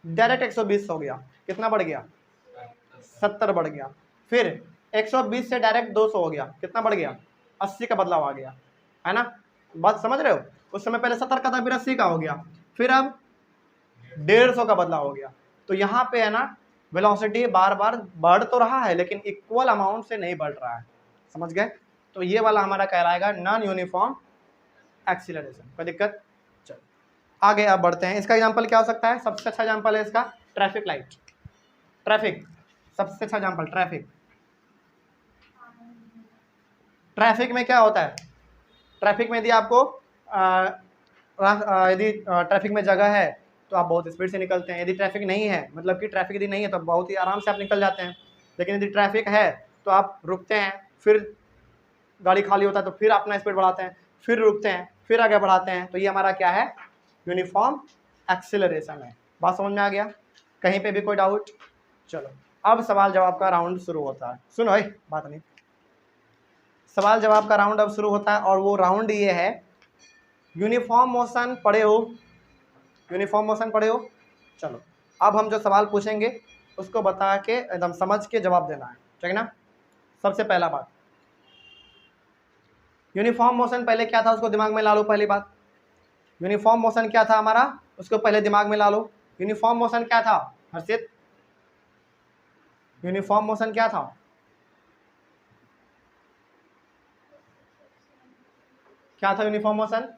डायरेक्ट 120 हो गया, कितना बढ़ गया? 70 बढ़ गया। फिर 120 से डायरेक्ट 200 हो गया, कितना बढ़ गया? 80 का बदलाव आ गया, है ना। बात समझ रहे हो? उस समय पहले 70 का था, फिर 80 का हो गया, फिर अब 150 का बदलाव हो गया। तो यहाँ पे है ना वेलोसिटी बार बार बढ़ तो रहा है लेकिन इक्वल अमाउंट से नहीं बढ़ रहा है। समझ गए? तो ये वाला हमारा कहलाएगा नॉन यूनिफॉर्म एक्सीलरेशन। कोई दिक्कत? चलो आगे अब बढ़ते हैं। इसका एग्जांपल क्या हो सकता है? सबसे अच्छा एग्जांपल है इसका ट्रैफिक लाइट। ट्रैफिक सबसे अच्छा एग्जांपल। ट्रैफिक में क्या होता है? ट्रैफिक में यदि आपको यदि ट्रैफिक में जगह है तो आप बहुत स्पीड से निकलते हैं। यदि ट्रैफिक नहीं है, मतलब कि ट्रैफिक यदि नहीं है तो बहुत ही आराम से आप निकल जाते हैं। लेकिन यदि ट्रैफिक है तो आप रुकते हैं, फिर गाड़ी खाली होता है तो फिर अपना स्पीड बढ़ाते हैं, फिर रुकते हैं, फिर आगे बढ़ाते हैं, तो ये हमारा क्या है, यूनिफॉर्म एक्सीलरेशन है। बात समझ में आ गया, कहीं पे भी कोई डाउट? चलो अब सवाल जवाब का राउंड शुरू होता है। सुनो भाई, बात नहीं, सवाल जवाब का राउंड अब शुरू होता है, और वो राउंड ये है, यूनिफॉर्म मोशन पढ़े हो? यूनिफॉर्म मोशन पढ़े हो? चलो अब हम जो सवाल पूछेंगे उसको बता के एकदम समझ के जवाब देना है, ठीक है ना। सबसे पहला बात, यूनिफॉर्म मोशन पहले क्या था उसको दिमाग में ला लो। पहली बात, यूनिफॉर्म मोशन क्या था हमारा, उसको पहले दिमाग में ला लो। यूनिफॉर्म मोशन क्या था हर्षित? यूनिफॉर्म मोशन क्या था? क्या था uniform motion?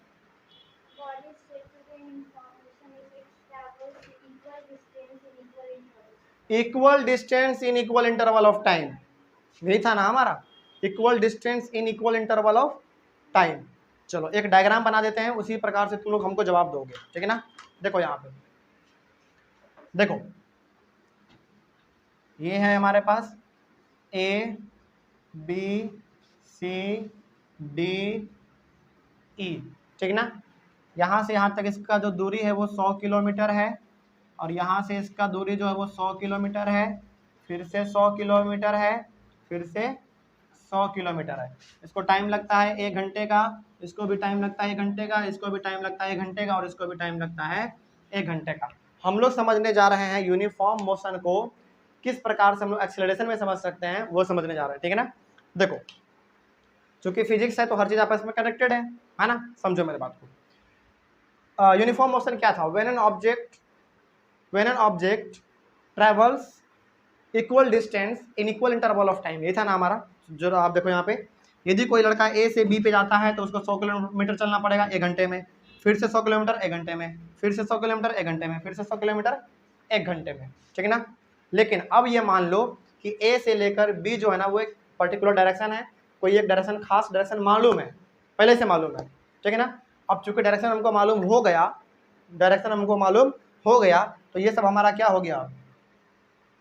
Equal distance in equal interval of time, यही था ना हमारा, equal distance in equal interval of time. चलो एक डायग्राम बना देते हैं, उसी प्रकार से तुम लोग हमको जवाब दोगे, ठीक है ना। देखो यहाँ पे देखो, ये है हमारे पास A B C D E, ठीक ना। यहाँ से यहाँ तक इसका जो दूरी है वो 100 किलोमीटर है, और यहाँ से इसका दूरी जो है वो 100 किलोमीटर है, फिर से 100 किलोमीटर है, फिर से 100 किलोमीटर है। इसको टाइम लगता है 1 घंटे का, इसको भी टाइम लगता है 1 घंटे का, इसको भी टाइम लगता है 1 घंटे का, और इसको भी टाइम लगता है 1 घंटे का। हम लोग समझने जा रहे हैं यूनिफॉर्म मोशन को किस प्रकार से हम लोग एक्सेलरेशन में समझ सकते हैं, वो समझने जा रहे हैं, ठीक है ना। देखो चूंकि फिजिक्स है तो हर चीज आपस में कनेक्टेड है ना, समझो मेरे बात को। यूनिफॉर्म मोशन क्या था? When an object travels equal distance in equal interval of time, ये था ना हमारा। जो आप देखो यहाँ पे, यदि कोई लड़का ए से बी पे जाता है तो उसको 100 किलोमीटर चलना पड़ेगा 1 घंटे में, फिर से 100 किलोमीटर 1 घंटे में, फिर से 100 किलोमीटर 1 घंटे में, फिर से 100 किलोमीटर 1 घंटे में, ठीक है ना। लेकिन अब ये मान लो कि ए से लेकर बी जो है ना वो एक पर्टिकुलर डायरेक्शन है, कोई एक डायरेक्शन, खास डायरेक्शन मालूम है, पहले से मालूम है, ठीक है ना। अब चूंकि डायरेक्शन हमको मालूम हो गया, तो ये सब हमारा क्या हो गया,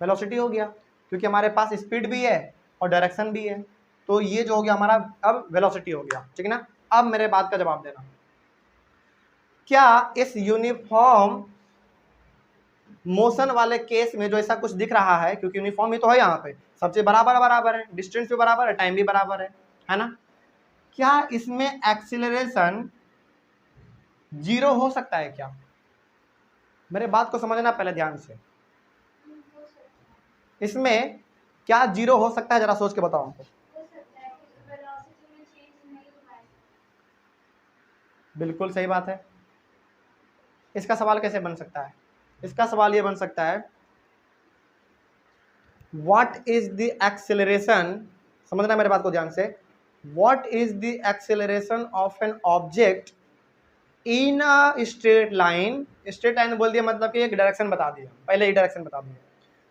वेलोसिटी हो गया, क्योंकि हमारे पास स्पीड भी है और डायरेक्शन भी है, तो ये जो हो गया हमारा अब वेलोसिटी हो गया, ठीक है ना। अब मेरे बात का जवाब देना, क्या इस यूनिफॉर्म मोशन वाले केस में जो ऐसा कुछ दिख रहा है, क्योंकि यूनिफॉर्म ही तो है यहाँ पे, सब चीज बराबर है, डिस्टेंस भी बराबर है, टाइम भी बराबर है ना, क्या इसमें एक्सीलरेशन 0 हो सकता है क्या? मेरे बात को समझना पहले ध्यान से, इसमें क्या 0 हो सकता है, जरा सोच के बताओ हमको। बिल्कुल सही बात है। इसका सवाल कैसे बन सकता है? इसका सवाल ये बन सकता है, व्हाट इज द एक्सेलरेशन, समझना मेरे बात को ध्यान से, what is the acceleration of an object in a straight line. Straight line बोल दिया मतलब कि एक डायरेक्शन बता दिया, पहले ही डायरेक्शन बता दिया,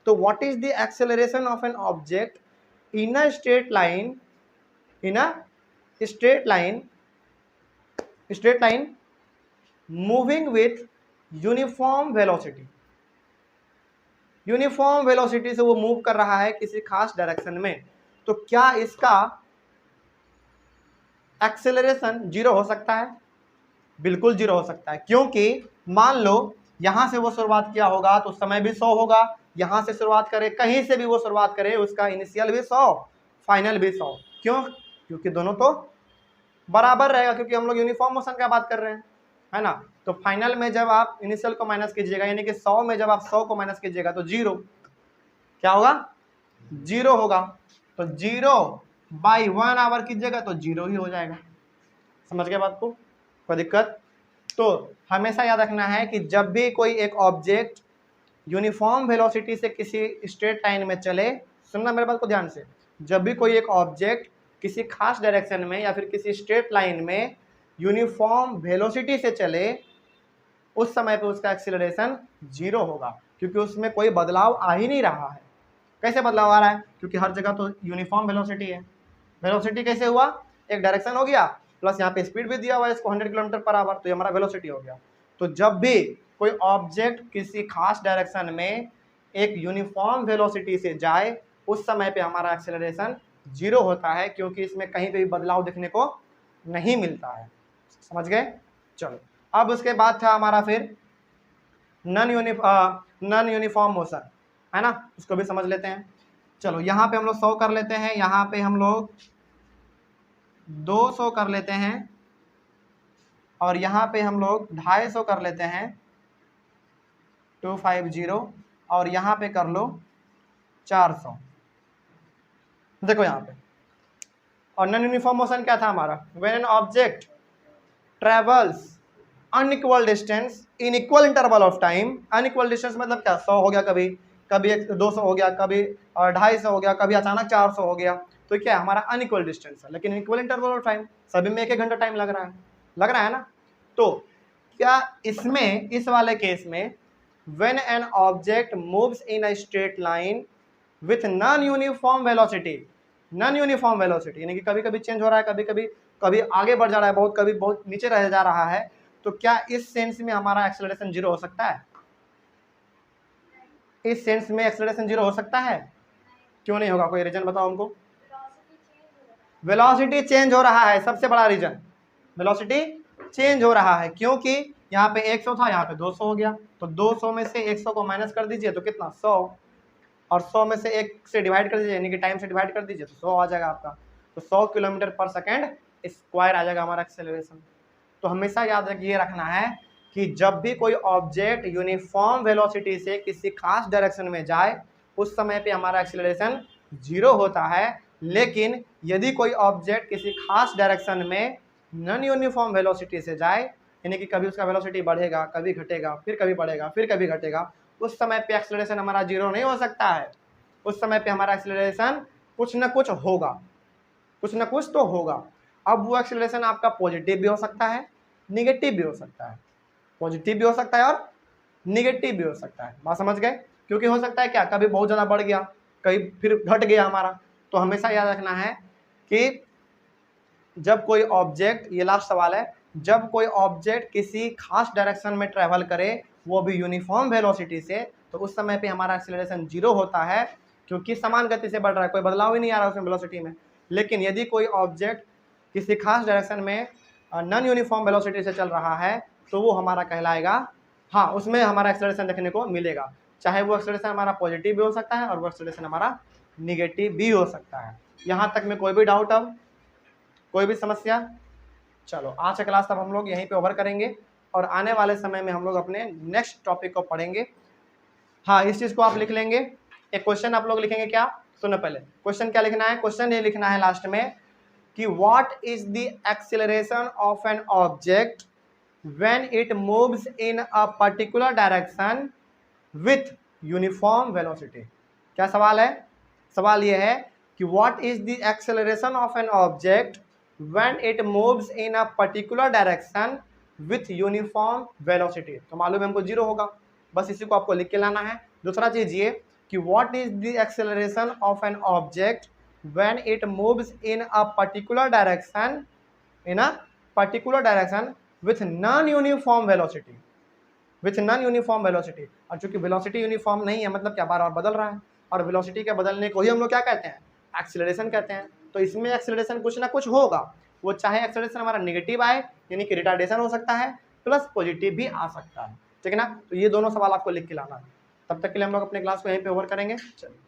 तो what is the acceleration of an object in a straight line, straight line moving with uniform velocity. Uniform velocity से वो मूव कर रहा है किसी खास डायरेक्शन में, तो क्या इसका एक्सेलरेशन 0 हो सकता है? बिल्कुल 0 हो सकता है, क्योंकि मान लो यहां से वो शुरुआत किया होगा तो समय भी 100 होगा, यहां से शुरुआत करे, कहीं से भी वो शुरुआत करे, उसका इनिशियल भी 100, फाइनल भी 100। क्यों? क्योंकि दोनों तो बराबर रहेगा, क्योंकि हम लोग यूनिफॉर्म मोशन का बात कर रहे हैं, है ना। तो फाइनल में जब आप इनिशियल को माइनस कीजिएगा, यानी कि 100 में जब आप 100 को माइनस कीजिएगा तो 0 क्या होगा, 0 होगा। तो 0/1 आवर कीजिएगा तो 0 ही हो जाएगा। समझ गए बात को? कोई दिक्कत? तो हमेशा याद रखना है कि जब भी कोई एक ऑब्जेक्ट यूनिफॉर्म वेलोसिटी से किसी स्ट्रेट लाइन में चले, सुनना मेरे बात को ध्यान से, जब भी कोई एक ऑब्जेक्ट किसी खास डायरेक्शन में या फिर किसी स्ट्रेट लाइन में यूनिफॉर्म वेलोसिटी से चले, उस समय पे उसका एक्सीलरेशन 0 होगा, क्योंकि उसमें कोई बदलाव आ ही नहीं रहा है। कैसे बदलाव आ रहा है? क्योंकि हर जगह तो यूनिफॉर्म वेलोसिटी है। वेलोसिटी कैसे हुआ? एक डायरेक्शन हो गया प्लस यहाँ पे स्पीड भी दिया हुआ है इसको 100 किलोमीटर पर आवर, तो ये हमारा वेलोसिटी हो गया। तो जब भी कोई ऑब्जेक्ट किसी खास डायरेक्शन में एक यूनिफॉर्म वेलोसिटी से जाए, उस समय पे हमारा एक्सेलरेशन 0 होता है, क्योंकि इसमें कहीं पे भी बदलाव देखने को नहीं मिलता है। समझ गए? चलो अब उसके बाद था हमारा फिर नॉन यूनिफॉर्म मोशन, है ना, उसको भी समझ लेते हैं। चलो यहाँ पे हम लोग 100 कर लेते हैं, यहाँ पे हम लोग 200 कर लेते हैं, और यहाँ पे हम लोग 250 कर लेते हैं 250, और यहाँ पे कर लो 400। देखो यहाँ पे, और नॉन यूनिफॉर्म मोशन क्या था हमारा, when an object travels unequal distance in equal interval of time. Unequal distance मतलब क्या, 100 हो गया, कभी कभी 200 हो गया, कभी 250 हो गया, कभी अचानक 400 हो गया, तो क्या हमारा अनइक्वल डिस्टेंस है, लेकिन इक्वल इंटरवल ऑफ टाइम, सभी में 1-1 घंटा टाइम लग रहा है ना। तो क्या इसमें, इस वाले केस में, when an object moves in a straight line with non uniform velocity, non uniform velocity यानी कि कभी कभी चेंज हो रहा है, कभी आगे बढ़ जा रहा है बहुत, कभी बहुत नीचे रह जा रहा है, तो क्या इस सेंस में हमारा एक्सेलरेशन 0 हो सकता है? इस सेंस में एक्सेलरेशन 0 हो सकता है? क्यों नहीं होगा, कोई रीजन बताओ हमको। वेलोसिटी चेंज हो रहा है, सबसे बड़ा रीजन, वेलोसिटी चेंज हो रहा है, क्योंकि यहाँ पे 100 था, यहाँ पे 200 हो गया, तो 200 में से 100 को माइनस कर दीजिए तो कितना, 100, और 100 में से 1 से डिवाइड कर दीजिए, यानी कि टाइम से डिवाइड कर दीजिए तो 100 आ जाएगा आपका, तो 100 किलोमीटर पर सेकेंड स्क्वायर आ जाएगा हमारा एक्सेलरेशन। तो हमेशा याद ये रखना है कि जब भी कोई ऑब्जेक्ट यूनिफॉर्म वेलोसिटी से किसी खास डायरेक्शन में जाए, उस समय पे हमारा एक्सेलरेशन 0 होता है, लेकिन यदि कोई ऑब्जेक्ट किसी खास डायरेक्शन में नॉन यूनिफॉर्म वेलोसिटी से जाए, यानी कि कभी उसका वेलोसिटी बढ़ेगा, कभी घटेगा, फिर कभी बढ़ेगा, फिर कभी घटेगा, उस समय पे एक्सेलरेशन हमारा 0 नहीं हो सकता है। उस समय पे हमारा एक्सेलरेशन कुछ ना कुछ होगा, कुछ ना कुछ तो होगा। अब वो एक्सेलरेशन आपका पॉजिटिव भी हो सकता है, निगेटिव भी हो सकता है, पॉजिटिव भी हो सकता है और निगेटिव भी हो सकता है। बात समझ गए? क्योंकि हो सकता है क्या, कभी बहुत ज़्यादा बढ़ गया, कभी फिर घट गया हमारा। तो हमेशा याद रखना है कि जब कोई ऑब्जेक्ट, ये लास्ट सवाल है, जब कोई ऑब्जेक्ट किसी खास डायरेक्शन में ट्रेवल करे, वो भी यूनिफॉर्म वेलोसिटी से, तो उस समय पे हमारा एक्सेलरेशन 0 होता है, क्योंकि समान गति से बढ़ रहा है, कोई बदलाव ही नहीं आ रहा है उसमें वेलोसिटी में। लेकिन यदि कोई ऑब्जेक्ट किसी खास डायरेक्शन में नॉन यूनिफॉर्म वेलोसिटी से चल रहा है, तो वो हमारा कहलाएगा, हाँ, उसमें हमारा एक्सेलरेशन देखने को मिलेगा, चाहे वो एक्सेलरेशन हमारा पॉजिटिव भी हो सकता है और वो एक्सेलरेशन हमारा निगेटिव भी हो सकता है। यहाँ तक में कोई भी डाउट, अब कोई भी समस्या? चलो आज का क्लास तब हम लोग यहीं पे ओवर करेंगे, और आने वाले समय में हम लोग अपने नेक्स्ट टॉपिक को पढ़ेंगे। हाँ, इस चीज़ को आप लिख लेंगे, एक क्वेश्चन आप लोग लिखेंगे, क्या, सुनो पहले क्वेश्चन क्या लिखना है। क्वेश्चन ये लिखना है लास्ट में कि what is the acceleration of an object when it moves in a particular direction with uniform velocity. क्या सवाल है? सवाल ये है कि what is the acceleration of an object when it moves in a particular direction with uniform velocity. तो मालूम है हमको 0 होगा, बस इसी को आपको लिख के लाना है। दूसरा चीज ये कि what is the acceleration of an object when it moves in a particular direction, in a particular direction with non uniform velocity, with non uniform velocity. और चूंकि वेलोसिटी यूनिफॉर्म नहीं है, मतलब क्या, बार बार बदल रहा है, और वेलोसिटी के बदलने को ही हम लोग क्या कहते हैं, एक्सेलरेशन कहते हैं। तो इसमें एक्सेलरेशन कुछ ना कुछ होगा, वो चाहे एक्सेलरेशन हमारा नेगेटिव आए, यानी कि रिटार्डेशन हो सकता है, प्लस पॉजिटिव भी आ सकता है, ठीक है ना। तो ये दोनों सवाल आपको लिख के लाना है। तब तक के लिए हम लोग अपने क्लास को यहीं पे ओवर करेंगे। चलिए।